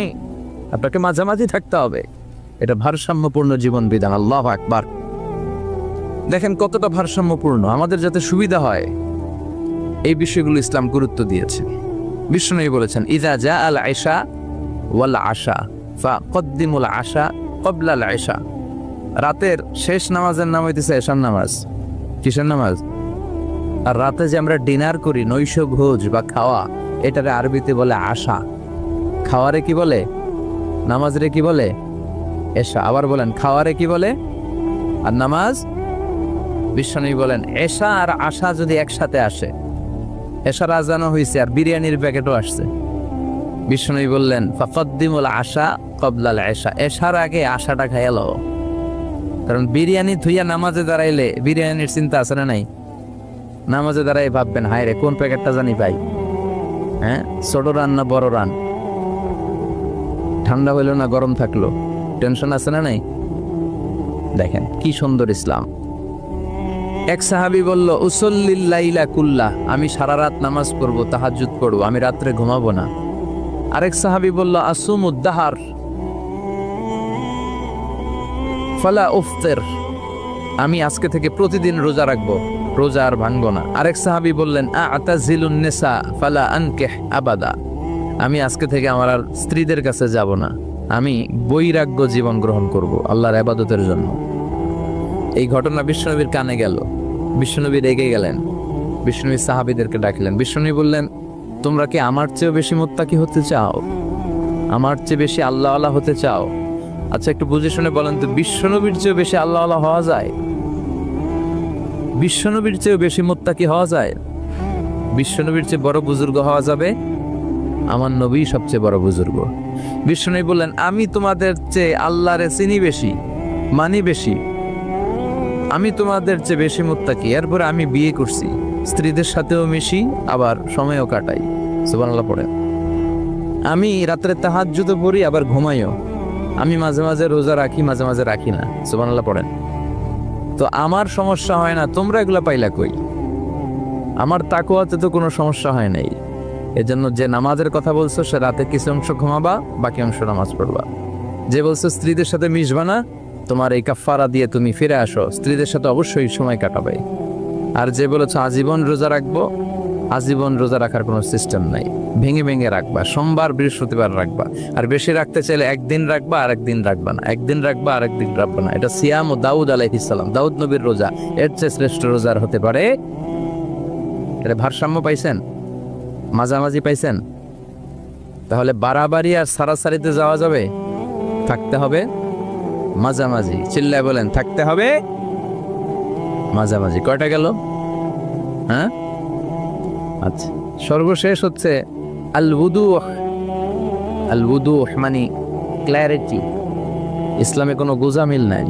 আপনাকে মাঝামাঝি থাকতে হবে। এটা ভারসাম্যপূর্ণ জীবন বিধান। আল্লাহু আকবার। দেখেন কতটা ভারসাম্যপূর্ণ, আমাদের যাতে সুবিধা হয় এই বিষয়গুলো ইসলাম গুরুত্ব দিয়েছে। বিষ্ণু বলেছেন, ইযা জা আল আশা ওয়াল আশা ফাকদ্দিমুল আশা ক্বাবলাল আশা। রাতের শেষ নামাজের নাম হইতেছে এশার নামাজ। কিসের নামাজ? আর রাতে যে আমরা ডিনার করি, নৈশ ভোজ বা খাওয়া, এটারে আরবিতে বলে আশা। খাওয়ারে কি বলে? নামাজরে কি বলে? এশা। আবার বলেন, খাওয়ারে কি বলে? আর নামাজ? বিষ্ণু বলেন, এশা আর আশা যদি একসাথে আসে, এশার আজানও হয়েছে আর বিরিয়ানির প্যাকেটও আসছে, বিষ্ণু বললেন ফাকদ্দিমুল আশা ক্বাবলাল আশা, এশার আগে আশাটা খাইয়া লও। কারণ বিরিয়ানি ধুইয়া নামাজে দাঁড়াইলে বিরিয়ানির চিন্তা আছে না নাই? নামাজে দাঁড়াই ভাববেন, হায় রে কোন প্যাকেটটা জানি পাই, হ্যাঁ, ছোট রান না বড় রান, ঠান্ডা হইলো না গরম থাকলো, টেনশন আছে না নাই? দেখেন কি সুন্দর ইসলাম। এক সাহাবী বলল, উসল্লিল লাইলা কুল্লাহ, আমি সারা রাত নামাজ পড়বো, তাহাজ্জুদ পড়বো, আমি রাত্রে ঘুমাবো না। আরেক সাহাবী বলল, আসুমুদ দাহার ফালা উফতির, আমি আজকে থেকে প্রতিদিন রোজা রাখবো, রোজা আর ভাঙবো না। আরেক সাহাবী বললেন, আ'তাজিলুন নিসা ফালা আনকিহ আবাদা, আমি আজকে থেকে আমার আর স্ত্রীদের কাছে যাব না, আমি বৈরাগ্য জীবন গ্রহণ করব আল্লাহর ইবাদতের জন্য। এই ঘটনা বিশ্বনবীর কানে গেল, বিশ্বনবী রেগে গেলেন, বিশ্বনবী সাহাবীদেরকে ডাকলেন। বিশ্বনবী বললেন, তোমরা কি আমার চেয়েও বেশি মুত্তাকি হতে চাও? আমার চেয়ে বেশি আল্লাহওয়ালা হতে চাও? আচ্ছা একটু বুঝে শুনে বলেন তো, বিশ্বনবীর চেয়েও বেশি আল্লাহওয়ালা হওয়া যায়? বিশ্বনবীর চেয়েও বেশি মুত্তাকি হওয়া যায়? বিশ্বনবীর চেয়ে বড় বুজুর্গ হওয়া যাবে? আমার নবী সবচেয়ে বড় বুজুর্গ। বিশ্বনবী বললেন, আমি তোমাদের চেয়ে আল্লাহরে চিনি বেশি, মানি বেশি, আমি তোমাদের চেয়ে বেশি মুত্তাকি। এরপরে আমি বিয়ে করছি, স্ত্রীদের সাথেও মিশি, আবার সময়ও কাটাই। সুবহানাল্লাহ পড়ে। আমি রাত্রে তাহাজ্জুদও পড়ি, আবার ঘুমাইও। আমি মাঝে মাঝে রোজা রাখি, মাঝে মাঝে রাখি না। সুবহানাল্লাহ পড়েন। তো আমার সমস্যা হয় না, তোমরা এগুলা পাইলা কই? আমার তাকওয়াতে তো কোনো সমস্যা হয় নাই। এজন্য যে নামাজের কথা বলছো, সে রাতে কিছু অংশ ঘুমাবা, বাকি অংশ নামাজ পড়বা। যে বলছো স্ত্রীদের সাথে মিশবা না, তোমার এই কাফারা দিয়ে তুমি ফিরে আসো, স্ত্রীদের সাথে অবশ্যই সময় কাটাবে। আর যে বলেছো আজীবন রোজা রাখবো, আজীবন রোজা রাখার কোনো সিস্টেম নাই, ভেঙে ভেঙে রাখবা, সোমবার বৃহস্পতিবার রাখবা। আর বেশি রাখতে চাইলে একদিন রাখবা আর একদিন রাখবা না, একদিন রাখবা আর একদিন রাখবা না। এটা সিয়াম ও দাউদ আলাইহিস সালাম, দাউদ নবীর রোজা, এর চেয়ে শ্রেষ্ঠ রোজার হতে পারে? এটা ভারসাম্য পাইছেন? মাঝামাঝি পাইছেন? তাহলে বাড়াবাড়ি আর সারাসারিতে যাওয়া যাবে? থাকতে হবে মাঝামাঝি। চিল্লায় বলেন, থাকতে হবে মাঝামাঝি। কয়টা গেল? হ্যাঁ, আচ্ছা, সর্বশেষ হচ্ছে আল উদুহ। আল উদুহ মানে ক্ল্যারিটি। ইসলামে কোনো গোজামিল নাই,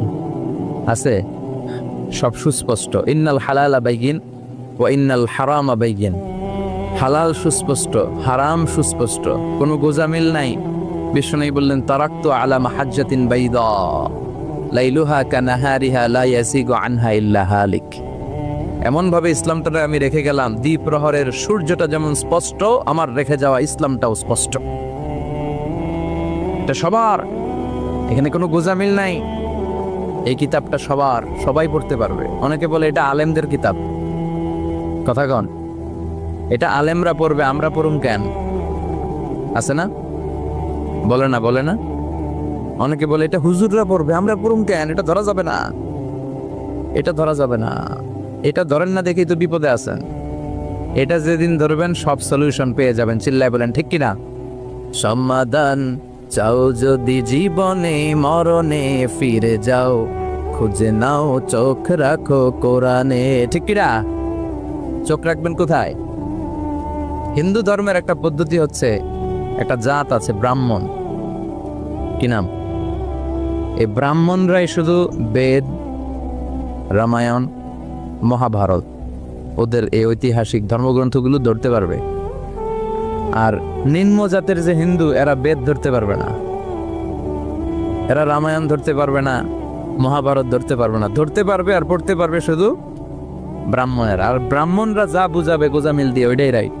আছে সব সুস্পষ্ট। ইন্নাল হালালা বাইয়িন ওয়া ইন্নাল হারামা বাইয়িন, হালাল সুস্পষ্ট, হারাম সুস্পষ্ট, কোনো গোজামিল নাই। বিষ্ণু বললেন, তারাকতু আলা মাহাজ্জাতিন বাইদা লাইলুহা কানাহারিহা লা ইয়াসিগু আনহা ইল্লা হালিক। এমন ভাবে ইসলামটা আমি রেখে গেলাম, দ্বীপ প্রহরের সূর্যটা যেমন স্পষ্ট, আমার রেখে যাওয়া ইসলামটাও স্পষ্ট। এটা সবার, এখানে কোনো গোজামিল নাই। এই কিতাবটা সবার, সবাই পড়তে পারবে। অনেকে বলে এটা আলেমদের কিতাব, কথা কন, এটা আলেমরা পড়বে, আমরা পড়ুম কেন? আছে না? বলে না, বলে না? অনেকে বলে এটা হুজুররা পড়বে, আমরা পড়ুম কেন? এটা ধরা যাবে না, এটা ধরা যাবে না। এটা ধরেন না দেখেই তো বিপদে আছেন। এটা যেদিন ধরবেন সব সলিউশন পেয়ে যাবেন। চিল্লায় বলেন ঠিক কিনা? সমাধান চাও যদি জীবনে মরণে ফিরে যাও, খুঁজে নাও চোখ রাখো কোরআনে। ঠিক কিনা? চোখ রাখবেন কোথায়? হিন্দু ধর্মের একটা পদ্ধতি হচ্ছে, একটা জাত আছে ব্রাহ্মণ, কি নাম? এই ব্রাহ্মণরাই শুধু বেদ, রামায়ণ, মহাভারত, ওদের এই ঐতিহাসিক ধর্মগ্রন্থগুলো ধরতে পারবে। আর নিম্ন জাতের যে হিন্দু, এরা বেদ ধরতে পারবে না, এরা রামায়ণ ধরতে পারবে না, মহাভারত ধরতে পারবে না। ধরতে পারবে আর পড়তে পারবে শুধু ব্রাহ্মণের। আর ব্রাহ্মণরা যা বুঝাবে গোজামিল দিয়ে, ওইটাই রাইট।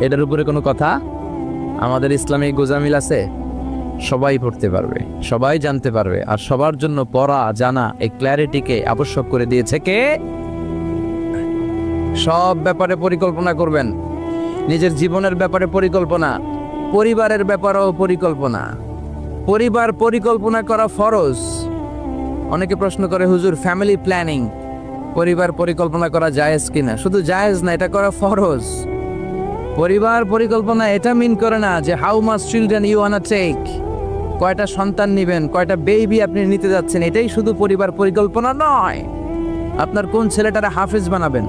এটার উপরে কোনো কথা? আমাদের ইসলামে গোজামিল আছে? সবাই পড়তে পারবে, সবাই জানতে পারবে। আর সবার জন্য পড়া জানা এই ক্ল্যারিটিকে আবশ্যক করে দিয়েছে কে? সব ব্যাপারে পরিকল্পনা করবেন, নিজের জীবনের ব্যাপারে পরিকল্পনা, পরিবারের ব্যাপারেও পরিকল্পনা। পরিবার পরিকল্পনা করা ফরজ। অনেকে প্রশ্ন করে, হুজুর ফ্যামিলি প্ল্যানিং পরিবার পরিকল্পনা করা জায়েজ কিনা? শুধু জায়েজ না, এটা করা ফরজ। পরিবার পরিকল্পনা এটা মিন করে না যে how much children you wanna take, কয়টা সন্তান নেবেন, কয়টা বেবি আপনি নিতে যাচ্ছেন, এটাই শুধু পরিবার পরিকল্পনা নয়। আপনার কোন ছেলেটারে হাফেজ বানাবেন,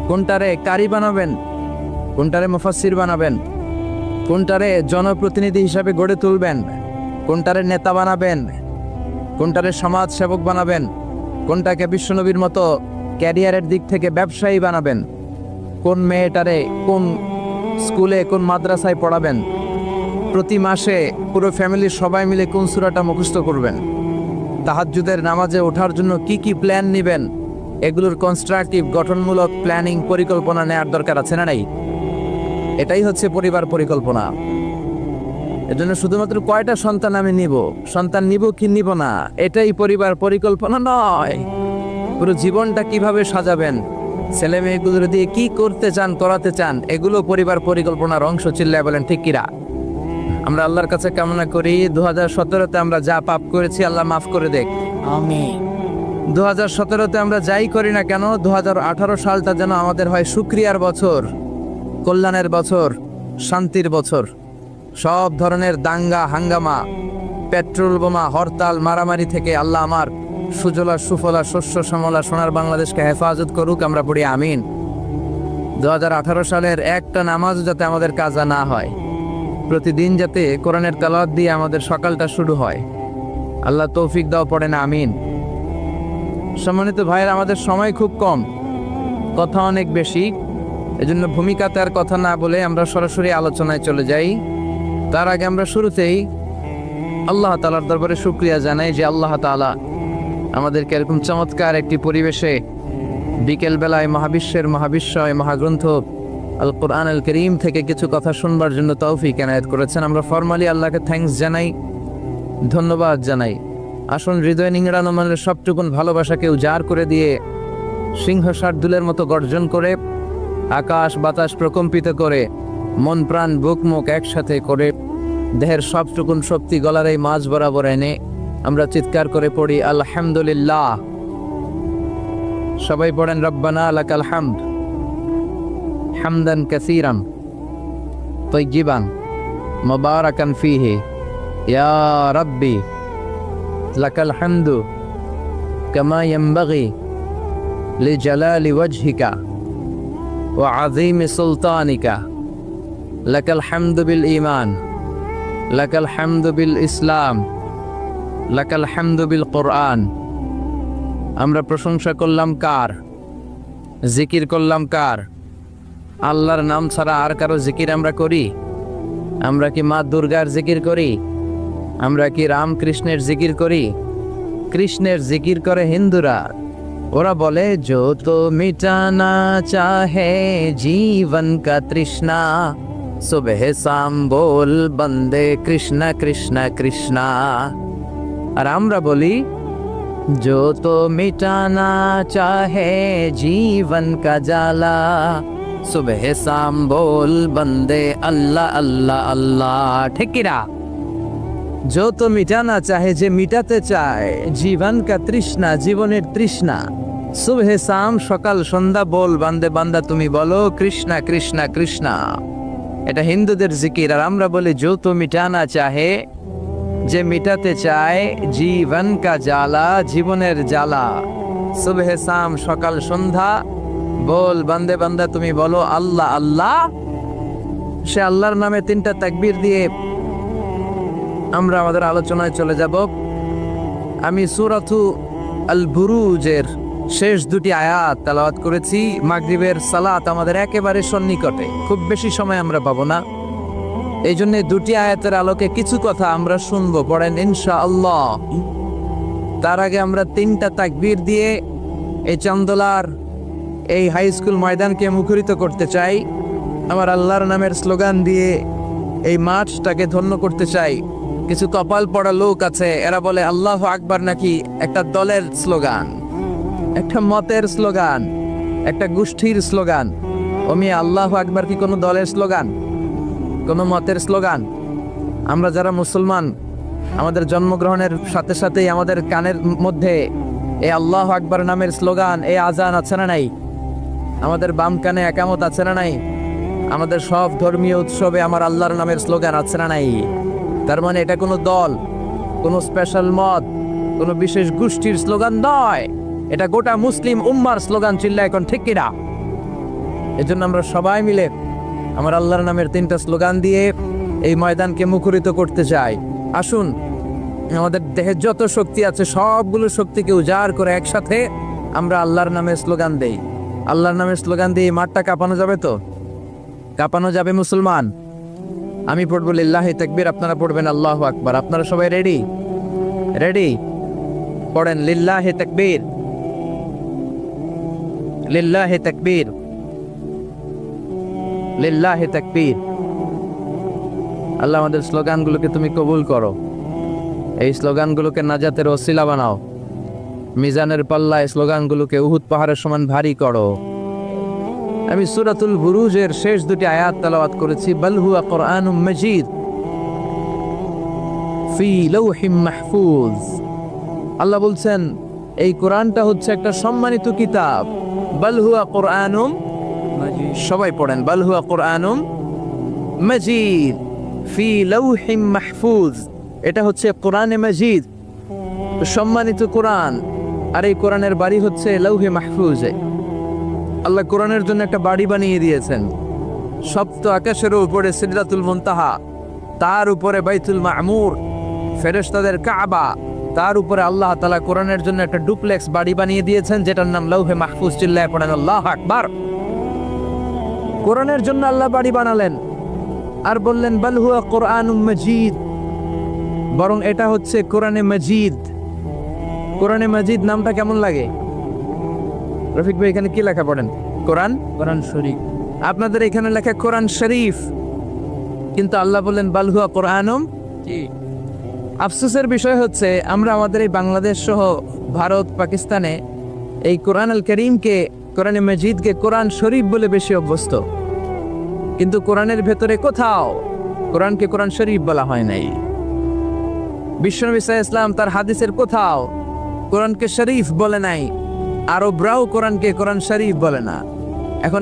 কোনটারে কারি বানাবেন, কোনটারে মুফাসসির বানাবেন, কোনটারে জনপ্রতিনিধি হিসাবে গড়ে তুলবেন, কোনটারে নেতা বানাবেন, কোনটারে সমাজ সেবক বানাবেন, কোনটাকে বিশ্বনবীর মতো ক্যারিয়ারের দিক থেকে ব্যবসায়ী বানাবেন, কোন মেয়েটারে কোন স্কুলে কোন মাদ্রাসায় পড়াবেন, প্রতি মাসে পুরো ফ্যামিলির সবাই মিলে কোন সূরাটা মুখস্থ করবেন, তাহাজ্জুদের নামাজে ওঠার জন্য কি কি প্ল্যান নেবেন, এগুলোর কনস্ট্রাকটিভ গঠনমূলক প্ল্যানিং পরিকল্পনা নেওয়ার দরকার আছে না নাই? এটাই হচ্ছে পরিবার পরিকল্পনা। এজন্য শুধুমাত্র কয়টা সন্তান আমি নিব, সন্তান নিব কি নিব না, এটাই পরিবার পরিকল্পনা নয়। পুরো জীবনটা কিভাবে সাজাবেন, ছেলে মেয়েগুলো দিয়ে কি করতে চান, করাতে চান, এগুলো পরিবার পরিকল্পনার অংশ। চিল্লায় বলেন ঠিক কিরা? আমরা আল্লাহর কাছে কামনা করি 2017-তে আমরা যা পাপ করেছি আল্লাহ মাফ করে দেখ, আমিন। 2017-তে আমরা যাই করি না কেন, 2018 সালটা যেন আমাদের হয় শুকরিয়ার বছর, কল্যাণের বছর, শান্তির বছর। সব ধরনের দাঙ্গা হাঙ্গামা, পেট্রোল বোমা, হরতাল, মারামারি থেকে আল্লাহ আমার সুজলা সুফলা শস্য শ্যামলা সোনার বাংলাদেশকে হেফাজত করুক। আমরা পড়ি আমিন। 2018 সালের একটা নামাজ যাতে আমাদের কাজা না হয়, প্রতিদিন যাতে কোরআনের তেলাওয়াত দিয়ে আমাদের সকালটা শুরু হয়, আল্লাহ তৌফিক দাও, পড়ে না আমিন। সম্মানিত ভাইয়ের, আমাদের সময় খুব কম, কথা অনেক বেশি, এজন্য ভূমিকাতে আর কথা না বলে আমরা সরাসরি আলোচনায় চলে যাই। তার আগে আমরা শুরুতেই আল্লাহ তাআলার দরবারে শুকরিয়া জানাই যে আল্লাহ তাআলা আমাদেরকে এরকম চমৎকার একটি পরিবেশে বিকেল বেলায় মহাবিশ্বের মহাবিশ্বয় মহাগ্রন্থ আল কোরআন আল করিম থেকে কিছু কথা শুনবার জন্য তৌফিক এনায়েত করেছেন। আমরা ফরমালি আল্লাহকে থ্যাঙ্কস জানাই, ধন্যবাদ জানাই। আসুন হৃদয় নিংড়ানো মনের সবটুকুন ভালোবাসাকে উজাড় করে দিয়ে সিংহ শার্দুলের মতো গর্জন করে, আকাশ বাতাস প্রকম্পিত করে, মন প্রাণ বুক মুখ একসাথে করে, দেহের সবটুকুন শক্তি গলার এই মাঝ বরাবর এনে আমরা চিৎকার করে পড়ি আলহামদুলিল্লাহ। সবাই পড়েন রব্বানা লাকাল হামদ হামদান কাসীরান তাইয়িবান মুবারাকান ফীহি ইয়া রাব্বি লাকাল হামদু কামা ইয়ানবাগি লিজালালি ওয়াজহিকা ওয়া আযীমি সুলতানিকা লাকাল হামদু বিল ঈমান লাকাল হামদু বিল ইসলাম লাকাল হামদু বিল কোরআন। আমরা প্রশংসা করলাম কার? জিকির করলাম কার? আল্লাহর নাম ছাড়া আর কারো জিকির আমরা করি? আমরা কি মা দুর্গার জিকির করি? আমরা কি রামকৃষ্ণের জিকির করি? কৃষ্ণের জিকির করে হিন্দুরা। ওরা বলে जो तो मिटाना चाहे जीवन का तृष्णा सुबह शाम बोल बंदे कृष्ण कृष्ण कृष्णा। আর আমরা বলি जो तो मिटाना चाहे जीवन का जाला सुबह शाम बोल बंदे अल्लाह अल्लाह अल्लाह। ঠিক কি না? जो तो मिटाना चाहे, যে মিটাতে চায়, জীবন কা তৃষ্ণা, জীবনের তৃষ্ণা, সুবহে শাম, সকাল সন্ধ্যা, বল বান্দে বান্দা তুমি বলো কৃষ্ণা কৃষ্ণা কৃষ্ণা। এটা হিন্দুদের জিকির। আর আমরা বলি जो तो मिटाना चाहे, যে মিটাতে চায় জীবন কা জ্বালা, জীবনের জ্বালা। সুবহে শাম, সকাল সন্ধ্যা বল বান্দে বান্দা তুমি বলো আল্লাহ আল্লাহ। সে আল্লাহর নামে 3টা তাকবীর দিয়ে আমরা আমাদের আলোচনায় চলে যাব। আমি সূরাতু আল বুরুজের শেষ 2টি আয়াত তেলাওয়াত করেছি। মাগরিবের সালাত আমাদের একেবারে সন্নিকটে, খুব বেশি সময় আমরা পাবো না। এই জন্য 2টি আয়াতের আলোকে কিছু কথা আমরা শুনবো, পড়েন ইনশাআল্লাহ। তার আগে আমরা 3টা তাকবীর দিয়ে এই চান্দোলার এই হাই স্কুল ময়দানকে মুখরিত করতে চাই। আমার আল্লাহর নামের স্লোগান দিয়ে এই মাঠটাকে ধন্য করতে চাই। কিছু কপাল পড়া লোক আছে, এরা বলে আল্লাহু আকবার নাকি একটা দলের স্লোগান, একটা মতের স্লোগান, একটা গোষ্ঠীর স্লোগান। ওমি আল্লাহু আকবার কি কোনো দলের স্লোগান, কোনো মতের স্লোগান? আমরা যারা মুসলমান, আমাদের জন্মগ্রহণের সাথে সাথেই আমাদের কানের মধ্যে এই আল্লাহু আকবার নামের স্লোগান, এই আজান আছে না নাই? আমাদের বাম কানে একামত আছে না নাই? আমাদের সব ধর্মীয় উৎসবে আমার আল্লাহর নামের স্লোগান আছে না নাই? তার মানে এটা কোনো দল, কোনো স্পেশাল মত, কোনো বিশেষ গোষ্ঠীর স্লোগান নয়, এটা গোটা মুসলিম উম্মার স্লোগান। চিল্লা এখন ঠিক কিনা? এজন্য আমরা সবাই মিলে আমার আল্লাহর নামের 3টা স্লোগান দিয়ে এই ময়দানকে মুখরিত করতে চাই। আসুন, আমাদের দেহের যত শক্তি আছে সবগুলো শক্তিকে উজাড় করে একসাথে আমরা আল্লাহর নামের স্লোগান দেই। আল্লাহর নামের স্লোগান দিয়ে এই মাঠটা কাঁপানো যাবে তো? কাঁপানো যাবে মুসলমান? আমি পড়বো লিল্লাহি তাকবীর, আপনারা পড়বেন আল্লাহু আকবার। আপনারা সবাই রেডি? রেডি? পড়েন লিল্লাহি তাকবীর, লিল্লাহি তাকবীর, লিল্লাহি তাকবীর। আল্লাহ আমাদের স্লোগানগুলোকে তুমি কবুল করো, এই স্লোগানগুলোকে নাজাতের ওসিলা বানাও। মিজানের পাল্লায় স্লোগানগুলোকে উহুদ পাহাড়ের সমান ভারী করো। আমি সূরাতুল বুরুজের শেষ 2টি আয়াত তেলাওয়াত করেছি। বাল হুয়া কুরআনুম মাজিদ ফি লাওহিম মাহফুজ। আল্লাহ বলছেন এই কোরআনটা হচ্ছে একটা সম্মানিত কিতাব। বাল হুয়া কুরআনুম মাজিদ, সবাই পড়েন বাল হুয়া কুরআনুম মাজিদ ফি লাওহিম মাহফুজ। এটা হচ্ছে কোরআনে মাজিদ, সম্মানিত কোরআন। আর এই কোরআনের বাড়ি হচ্ছে লাউহে মাহফুজে। আল্লাহ কোরআনের জন্য একটা বাড়ি বানিয়ে দিয়েছেন। সপ্ত আকাশের উপরে সিদরাতুল মুনতাহা, তার উপরে বাইতুল মামুর, ফেরেশতাদের কাবা, তার উপরে আল্লাহ তাআলা কোরআনের জন্য একটা ডুপ্লেক্স বাড়ি বানিয়ে দিয়েছেন, যেটার নাম লাউহে মাহফুজ। চিল্লায় পড়েন আল্লাহু আকবার। কোরআনের জন্য আল্লাহ বাড়ি বানালেন আর বললেন বাল হুয়া কুরআনুম মাজিদ, বরং এটা হচ্ছে কোরআনে মাজিদ। কোরআনে মাজিদ নামটা কেমন লাগে? রফিক ভাই এখানে কি লেখা পড়েন? কোরআন, কোরআন শরীফ। আপনাদের এখানে লেখা কোরআন শরীফ, কিন্তু আল্লাহ বললেন বাল হুয়া কুরআনুম। আফসোসের বিষয় হচ্ছে আমরা আমাদের এই বাংলাদেশ সহ ভারত, পাকিস্তানে এই কোরআন আল করিমকে, কোরআনে মাজিদকে কোরআন শরীফ বলে বেশি অভ্যস্ত, কিন্তু কোরআনের ভেতরে কোথাও কোরআনকে কোরআন শরীফ বলা হয় নাই। বিশ্বনবী সাল্লাল্লাহু আলাইহি ওয়াসাল্লাম তার হাদিসের কোথাও কোরআনকে শরীফ বলে নাই। আরবরাও কোরআনকে কোরআন শরীফ বলে না।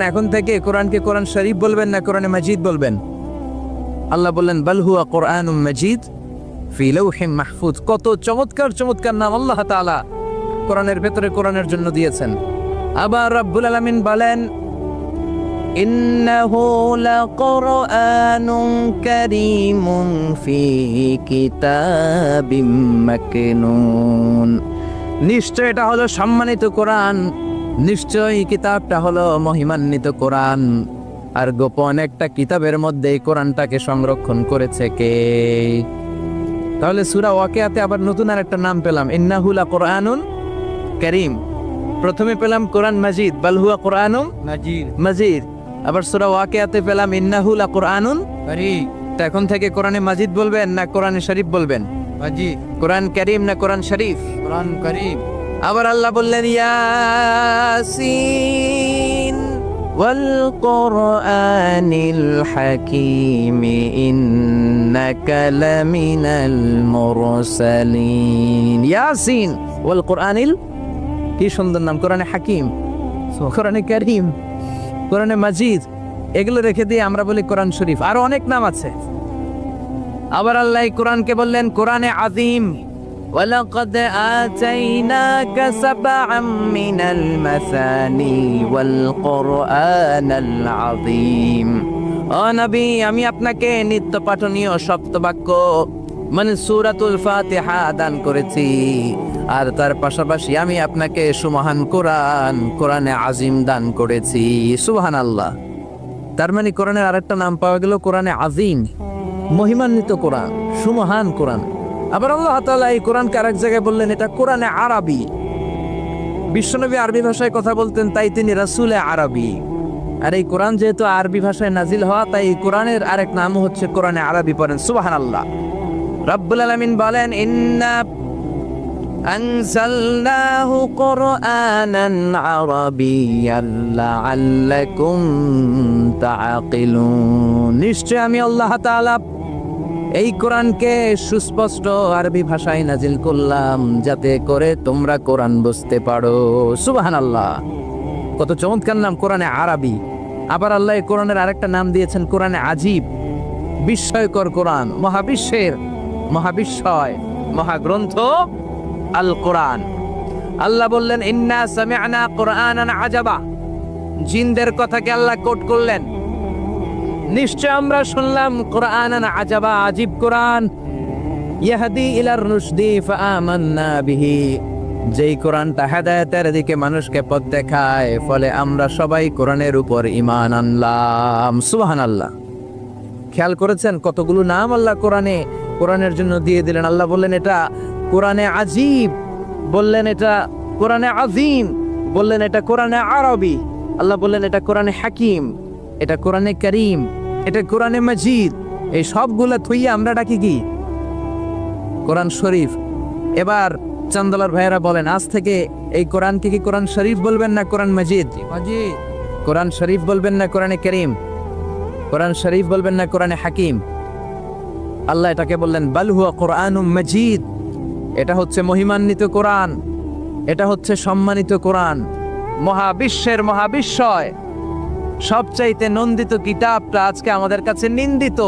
এখন থেকে কোরআনকে কোরআন শরীফ বলবেন না কোরআনে মাজিদ বলবেন? আল্লাহ বললেন বাল হুয়া কুরআনুম মাজিদ ফি লাওহিম মাহফুজ। কত চমৎকার চমৎকার নাম আল্লাহ তাআলা কোরআনের ভেতরে কোরআনের জন্য দিয়েছেন। আবার রব্বুল আলামিন বলেন ইন্নাহু লাকুরআনুন কারীমুন ফি কিতাবিম মাকনুন। নিশ্চয় এটা হলো সম্মানিত কোরআন, নিশ্চয়ই কিতাবটা হলো মহিমান্বিত কোরআন। আর গোপন একটা কিতাবের মধ্যে এই কোরআনটাকে সংরক্ষণ করেছে কে? তাহলে সূরা ওয়াকিয়াতে আবার নতুন আর একটা নাম পেলাম, ইন্নাহু লাকুরআনুন কারীম। প্রথমে পেলাম কোরআন মাজিদ, বাল হুয়া কুরআনুম মাজিদ। আবার সূরা ওয়াকিয়াতে পেলাম ইন্নাহু লাকুরআনুন কারীম। তা এখন থেকে কোরআনে মাজিদ বলবেন না কোরআনে শরীফ বলবেন? মাজিদ। কোরআন কারীম না কোরআন শরীফ? কোরআন কারীম। আবার আল্লাহ বললেন ইয়াসিন ওয়াল কুরআনিল হাকীম ইন্নাকা লামিনাল মুরসালিন। ইয়াসিন ওয়াল কুরআনিল, কি সুন্দর নাম! কোরআনে হাকিম, কোরআনে কারীম, কোরআনে মাজিদ। এগুলো রেখে দিয়ে আমরা বলি কোরআন শরীফ, আরো অনেক নাম আছে। আবার আল্লাহ কোরআনকে বললেন কোরআনে আযীম, ওয়ালাকাদ আতাইনাকা সাবআম মিনাল মাসানি ওয়াল কুরআনাল আযীম। ও নবী, আমি আপনাকে নিত্য পাঠনীয় সপ্তবাক্য মানে সূরাতুল ফাতিহা দান করেছি, আর তার পাশাপাশি আমি আপনাকে সুমহান কোরআন, কোরআনে আযীম দান করেছি। সুবহানাল্লাহ। তার মানে কোরআনের আরেকটা নাম পাওয়া গেল কোরআনে আযীম, মহিমান্বিত কোরআন, সুমহান কোরআন। আবার আল্লাহ তাআলা এই কোরআনকে আরেক জায়গায় বললেন এটা কোরআনে আরবি। বিশ্বনবী আরবি ভাষায় কথা বলতেন, তাই তিনি রাসূলে আরবি। আর এই কোরআন যেহেতু আরবি ভাষায় নাজিল হওয়া, তাই এই কোরআনের আরেক নাম হচ্ছে কোরআনে আরবি। পড়েন সুবহানাল্লাহ। রব্বুল আলামিন বলেন ইন্না আনজালনাহু কুরআনান আরাবিয়্যান লাআল্লাকুম তাআকিলুন। নিশ্চয় আমি আল্লাহ তাআলা এই কোরআনকে সুস্পষ্ট আরবি ভাষায় নাজিল করলাম যাতে করে তোমরা কোরআন বুঝতে পারো। সুবহানাল্লাহ। কত চমৎকার নাম কোরআনে আরবি। আবার আল্লাহ এই কোরআনের আরেকটা নাম দিয়েছেন কোরআনে আজীব, বিস্ময়কর কোরআন, মহাবিশ্বের মহাবিস্ময় মহাগ্রন্থ আল কোরআন। আল্লাহ বললেন ইন্না সামি'না কুরআনান আজাবা। জিনদের কথাকে আল্লাহ কোট করলেন, নিশ্চয় আমরা শুনলাম কুরআনান আজাবা, আজীব কোরআন। ইয়াহদি ইলার রুশদি ফাআমান্না বিহি। যেই কোরআনটা হেদায়েতের দিকে মানুষকে পথ দেখায়, ফলে আমরা সবাই কোরআনের উপর ঈমান আনলাম। সুবহানাল্লাহ। খেয়াল করেছেন কতগুলো নাম আল্লাহ কোরআনের জন্য দিয়ে দিলেন। আল্লাহ বললেন এটা কোরআনে আজীব, বললেন এটা কোরআনে আযীম, বললেন এটা কোরআনে আরবি, আল্লাহ বললেন এটা কোরআনে হাকিম, এটা কোরআনে করিম, এটা কোরআনে মাজিদ। এই সবগুলা থইয়া আমরা ডাকি কি? কোরআন শরীফ। এবার চান্দলার ভাইয়েরা বলেন, আজ থেকে এই কোরআনকে কি কোরআন শরীফ বলবেন না কোরআন মাজিদ? কোরআন শরীফ বলবেন না কোরআনে করিম? কোরআন শরীফ বলবেন না কোরআনে হাকিম? আল্লাহ এটাকে বললেন বাল হুয়া কোরআনুম মাজিদ। এটা হচ্ছে মহিমান্বিত কোরআন, এটা হচ্ছে সম্মানিত কোরআন, মহাবিশ্বের মহাবিস্ময়। সবচাইতে নন্দিত কিতাবটা আজকে আমাদের কাছে নিন্দিত।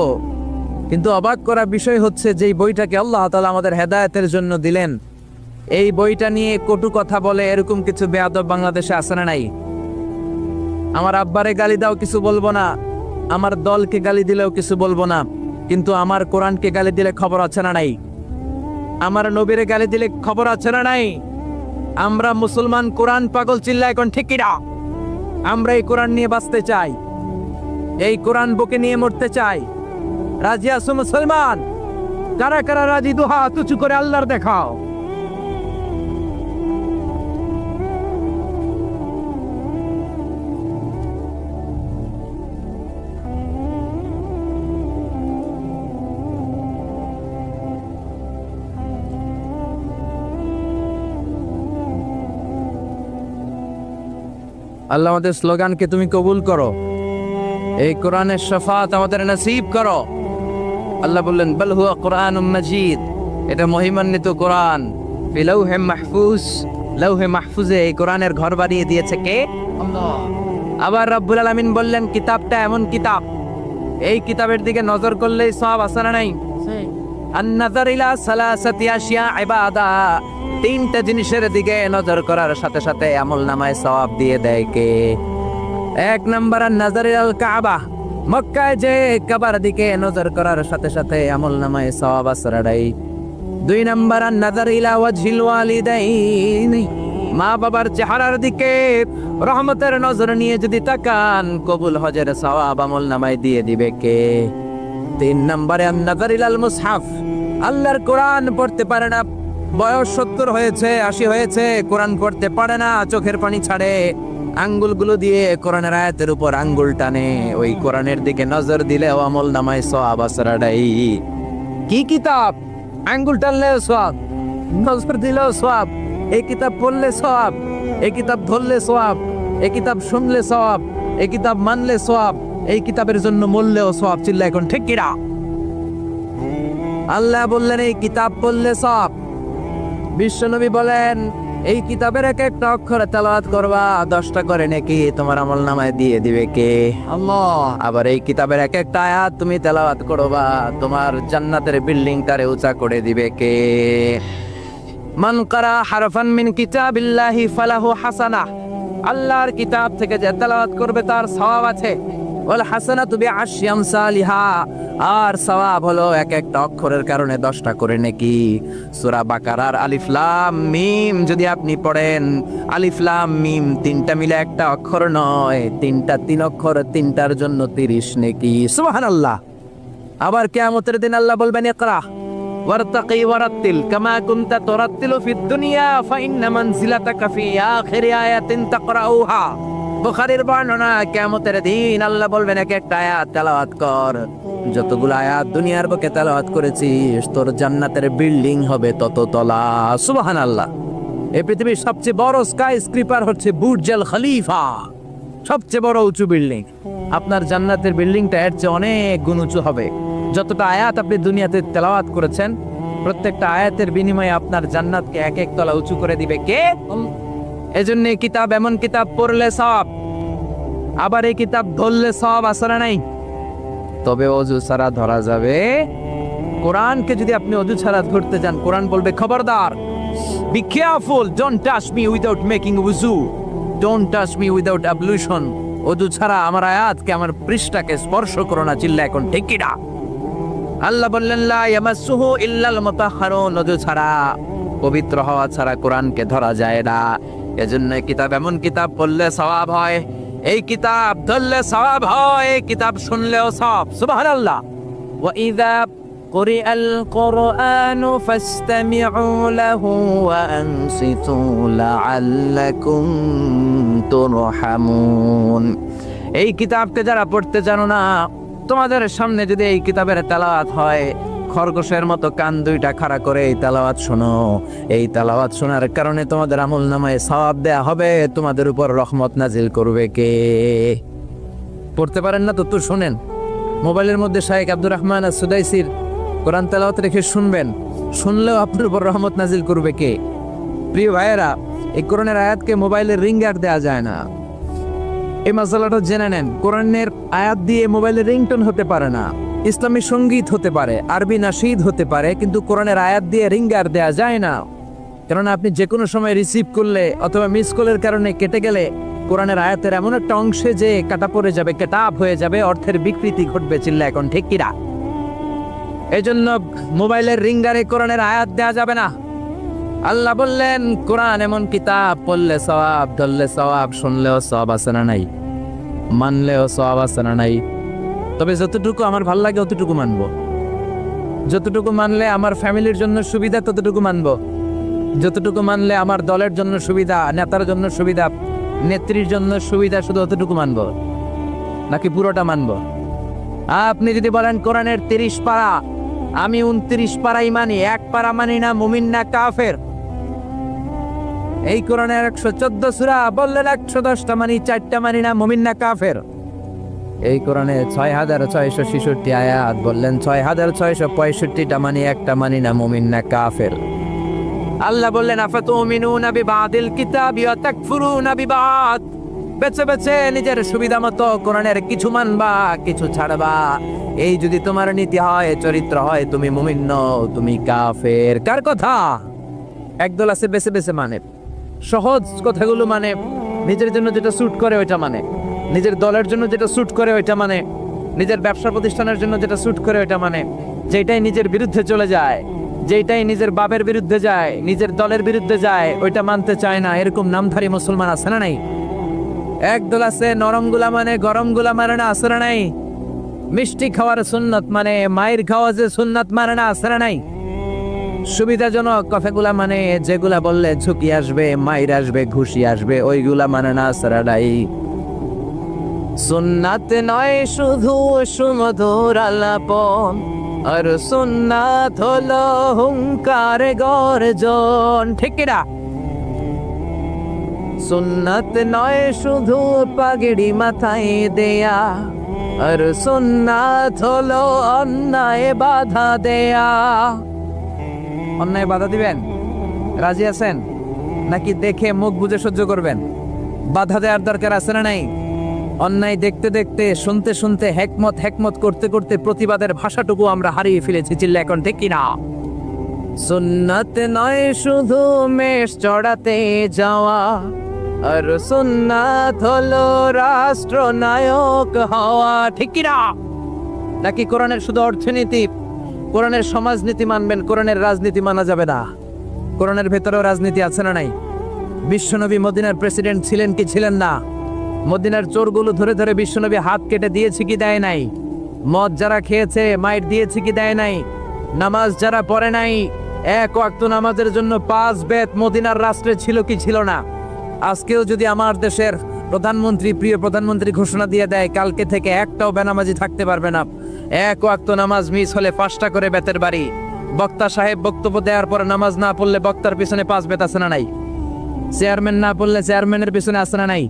কিন্তু অবাক করা বিষয় হচ্ছে যেই বইটাকে আল্লাহ তাআলা আমাদের হেদায়েতের জন্য দিলেন, এই বইটা নিয়ে কটু কথা বলে এরকম কিছু বেয়াদব বাংলাদেশে আছে না নাই? আমার আব্বারে গালি দাও কিছু বলবো না, আমার দলকে গালি দিলেও কিছু বলবো না, কিন্তু আমার কোরআনকে গালি দিলে খবর আছে না নাই? আমার নবীরে গালি দিলে খবর আছে না নাই? আমরা মুসলমান কোরআন পাগল চিল্লা এখন ঠিক কিনা? আমরা এই কোরআন নিয়ে বাঁচতে চাই, এই কোরআন বুকে নিয়ে মরতে চাই। রাজি আছো মুসলমান? কারা কারা রাজি? দুহা তুচু করে আল্লাহর দেখাও। আল্লাহ আমাদের স্লোগানকে তুমি কবুল করো, এই কোরআনের শাফাত আমাদের নসিব করো। আল্লাহ বললেন বাল হুয়া কোরআনুম মাজিদ, এটা মহিমান্বিত কোরআন। ফি লাউহে মাহফুজ, লাউহে মাহফুজে এই কোরআনের ঘর বানিয়ে দিয়েছে কে? আল্লাহ। আবার রব্বুল আলামিন বললেন কিতাবটা এমন কিতাব, এই কিতাবের দিকে নজর করলেই সওয়াব আছে না নাই? আন-নাযার ইলা সালাসাতি আশিয়া ইবাদা। তিনটা জিনিসের দিকে নজর করার সাথে সাথে আমলনামায় সওয়াব দিয়ে দেয় কে? এক নাম্বার আন-নাযার ইলাল কাবা, মক্কায় যে কাবার দিকে নজর করার সাথে সাথে আমলনামায় সওয়াব আসরাই। দুই নাম্বার আন-নাযার ইলা ওয়াজহিল ওয়ালিদাইনি, মা বাবার চেহারার দিকে রহমতের নজর নিয়ে যদি তাকান, কবুল হজের সওয়াব আমলনামায় দিয়ে দিবে কে? তিন নম্বরে আন-নাযার ইলাল মুসহাফ, আল্লাহর কোরআন পড়তে পারে না, বয়স 70 হয়েছে 80 হয়েছে, কোরআন পড়তে পারে না, চোখের পানি ছাড়ে, আঙ্গুলগুলো দিয়ে কোরআনের আয়াতের উপর আঙ্গুল টানে, ওই কোরআনের দিকে নজর দিলেও আমলনামায় সওয়াব আসরাই। কি কিতাব? আঙ্গুল টানলেও সওয়াব, নজর দিলেও সওয়াব, এই কিতাব পড়লে সওয়াব, এই কিতাব ধরলে সওয়াব, এই কিতাব শুনলে সওয়াব, এই কিতাব মানলে সওয়াব, এই কিতাবের জন্য মরলেও সওয়াব। চিল্লা এখন ঠিক কিনা? আল্লাহ বললেন এই কিতাব পড়লে সওয়াব। বিশ্বনবী বলেন এই কিতাবের এক একটা অক্ষরে তেলাওয়াত করবা 10টা করে নাকি তোমার আমলনামায় দিয়ে দিবে কে? আল্লাহ। আবার এই কিতাবের এক একটা আয়াত তুমি তেলাওয়াত করবা তোমার জান্নাতের বিল্ডিংটারে উঁচা করে দিবে কে? মান কারা হারফান মিন কিতাবিল্লাহি ফালাহু হাসানাহ, আল্লাহর কিতাব থেকে যে তেলাওয়াত করবে তার সওয়াব আছে। ওয়াল হাসানাতু বিআশরি আমসালিহা, আর সওয়াব হলো এক একটা অক্ষরের কারণে 10টা করে নেকি। সূরা বাকারার আলিফ লাম মিম যদি আপনি পড়েন, আলিফ লাম মিম তিনটা মিলে একটা অক্ষর নয়, তিনটা 3 অক্ষর, তিনটার জন্য 30 নেকি। সুবহানাল্লাহ। আবার কিয়ামতের দিন আল্লাহ বলবেন ইকরা ওয়ারতাকি ওয়ারাত্তিল কামা কুনতা তুরাত্তিলু ফিদ দুনিয়া ফাইন্না মানজিলাতাকা ফি আখিরি আয়াতিন তাকরাউহা। বুখারীর বর্ণনা, কিয়ামতের দিন আল্লাহ বলবেন এক একটা আয়াত তেলাওয়াত কর, যতগুলো আয়াত দুনিয়ার বুকে তেলাওয়াত করেছিস তোর জান্নাতের বিল্ডিং হবে তত তলা। সুবহানাল্লাহ। এই পৃথিবীর সবচেয়ে বড় স্কাই স্ক্রিপার হচ্ছে বুর্জ আল খলিফা, সবচেয়ে বড় উঁচু বিল্ডিং। আপনার জান্নাতের বিল্ডিংটা এর চেয়ে অনেক গুণ উঁচু হবে। যতটা আয়াত আপনি দুনিয়াতে তেলাওয়াত করেছেন, প্রত্যেকটা আয়াতের বিনিময়ে আপনার জান্নাতকে এক এক তলা উঁচু করে দিবে কে? এজন্য এই কিতাব এমন কিতাব পড়লে সওয়াব, আবার এই কিতাব ধরলে সওয়াব আছে না নাই? তবে অজু ছাড়া ধরা যাবে। কোরআনকে যদি আপনি অজু ছাড়া ধরতে যান, কোরআন বলবে খবরদার, be careful, don't touch me without making ওযু, ডোন্ট টাচ মি উইদাউট অ্যাবলুশন। অজু ছাড়া আমার আয়াতকে, আমার পৃষ্ঠাকে স্পর্শ করো না। চিল্লা এখন ঠিক কি না? আল্লাহ বললেন লা ইয়ামাসসুহু ইল্লাল মুতাহহারুন, অজু ছাড়া, পবিত্র হওয়া ছাড়া কোরআনকে ধরা যায় না। এজন্য কিতাব এমন কিতাব পড়লে সওয়াব হয়, এই কিতাব ধরলে সওয়াব হয়, এই কিতাব শুনলেও সওয়াব। সুবহানাল্লাহ। ওয়া ইযা কুরিআল কুরআনু ফাসতামিউ লাহু ওয়া আনসিতু লাআল্লাকুম তুরহামুন। এই কিতাবকে যারা পড়তে জানো না, তোমাদের সামনে যদি এই কিতাবের তেলাওয়াত হয়, খরগোশের মতো কান দুইটা খাড়া করে এই তেলাওয়াত শোনো। এই তেলাওয়াত শোনার কারণে তোমাদের আমলনামায় সওয়াব দেয়া হবে, তোমাদের উপর রহমত নাজিল করবে কে? পড়তে পারেন না তো শুনেন। মোবাইলের মধ্যে শাইখ আব্দুর রহমান আস-সুদাইসির কোরআন তেলাওয়াত রেখে শুনবেন, শুনলেও আপনার উপর রহমত নাজিল করবে কে? প্রিয় ভাইয়েরা, এই কোরআনের আয়াতকে মোবাইলের রিংগার দেয়া যায় না। এই মাসালাটা জেনে নেন। কোরআনের আয়াত দিয়ে মোবাইলের রিংটোন হতে পারে না, ইসলামী সঙ্গীত হতে পারে, আরবি নাশিদ হতে পারে, কিন্তু কোরআনের আয়াত দিয়ে রিঙ্গার দেয়া যায় না। কারণ আপনি যে কোনো সময় রিসিভ করলে অথবা মিস কলের কারণে কেটে গেলে কোরআনের আয়াতের এমন একটা অংশে যে কাটা পড়ে যাবে, কেটাপ হয়ে যাবে, অর্থের বিকৃতি ঘটবে। চিল্লা এখন ঠিক কিনা? এই জন্য মোবাইলের রিঙ্গারে কোরআনের আয়াত দেয়া যাবে না। আল্লাহ বললেন কোরআন এমন কিতাব, পড়লে সওয়াব, ধরলে সওয়াব, শুনলেও সওয়াব আছে না নাই? মানলেও সওয়াব আছে না নাই? তবে যতটুকু আমার ভাল লাগে অতটুকু মানবো, যতটুকু মানলে আমার ফ্যামিলির জন্য সুবিধা ততটুকু মানবো, যতটুকু মানলে আমার দলের জন্য সুবিধা, নেতার জন্য সুবিধা, নেত্রীর জন্য সুবিধা, শুধু অতটুকু মানবো, নাকি পুরোটা মানবো? আপনি যদি বলেন কোরআনের 30 পারা, আমি 29 পারাই মানি, 1 পারা মানি না, মুমিন না কাফের। এই কোরআনের 114 সূরা বললেন 110টা মানি, 4টা মানি না, মুমিন না কাফের। এই কোরআনে 6666 আয়াত বললেন 6665টা মানি, 1টা মানি না, মুমিন না কাফের। আল্লাহ বললেন আফাতুমিনুনা বিবাদিল কিতাবি ওয়া তাকফুরুনা বিবাদ, বেছে বেছে নিজের সুবিধা মতো কোরআনের কিছু মানবা, কিছু ছাড়বা। এই যদি তোমার নীতি হয়, চরিত্র হয়, তুমি মুমিন নও, তুমি কাফের। কার কথা? একদল আছে বেছে বেছে মানে, সহজ কথাগুলো মানে, নিজের জন্য যেটা স্যুট করে ওইটা মানে, নিজের দলের জন্য যেটা স্যুট করে ওইটা মানে, নিজের ব্যবসা প্রতিষ্ঠানের জন্য যেটা স্যুট করে ওইটা মানে, যেটাই নিজের বিরুদ্ধে চলে যায়, যেটাই নিজের বাপের বিরুদ্ধে যায়, নিজের দলের বিরুদ্ধে যায়, ওইটা মানতে চায় না। এরকম নামধারী মুসলমান আছে না নাই? একদল আছে নরম গুলা মানে, গরম গুলা মানে না, আছে না নাই? মিষ্টি খাওয়ার সুন্নত মানে, মায়ের খাওয়া যে সুন্নত মানে না, আছে না নাই? সুবিধাজনক কথাগুলা মানে, যেগুলা বললে ঝুঁকি আসবে, মায়ের আসবে, ঘুষি আসবে, ওইগুলা মানে না, আছে না নাই? সুন্নাত নয় শুধু সুমধুর আলাপন, আর সুন্নাত হলো হুঙ্কার গর্জন। ঠিক কিনা? সুন্নাত নয় শুধু পাগড়ি মাথায় দেয়া, আর সুন্নাত হলো অন্যায় বাধা দেয়া। অন্যায় বাধা দিবেন? রাজি আছেন? নাকি দেখে মুখ বুজে সহ্য করবেন? বাধা দেওয়ার দরকার আছে না নাই? অন্যায় দেখতে দেখতে শুনতে শুনতে হেকমত হেকমত করতে করতে প্রতিবাদের ভাষাটুকু আমরা হারিয়ে ফেলেছি। চিল্লা এখন ঠিক কিনা? সুন্নাত নয় শুধু মেষ চড়াতে যাওয়া, আর সুন্নাত হলো রাষ্ট্রনায়ক হওয়া। ঠিক কিনা? নাকি কোরআনের শুধু অর্থনীতি, কোরআনের সমাজনীতি মানবেন, কোরআনের রাজনীতি মানা যাবে না? কোরআনের ভেতরেও রাজনীতি আছে না নাই? বিশ্বনবী মদিনার প্রেসিডেন্ট ছিলেন কি ছিলেন না? মদিনার চোরগুলো ধরে ধরে বিশ্বনবী হাত কেটে দিয়েছে কি দেয় নাই? মদ যারা খেয়েছে মাইর দিয়েছে কি দেয় নাই? নামাজ যারা পড়ে নাই, এক ওয়াক্ত নামাজের জন্য 5 বেত মদিনার রাষ্ট্রে ছিল কি ছিল না? আজকেও যদি আমার দেশের প্রধানমন্ত্রী, প্রিয় প্রধানমন্ত্রী ঘোষণা দিয়ে দেয় কালকে থেকে একটাও বেনামাজি থাকতে পারবে না, এক ওয়াক্ত নামাজ মিস হলে 5টা করে বেতের বাড়ি। বক্তা সাহেব বক্তব্য দেওয়ার পরে নামাজ না পড়লে বক্তার পিছনে 5 বেত আছে না নাই? চেয়ারম্যান না পড়লে চেয়ারম্যানের পিছনে আছে না নাই?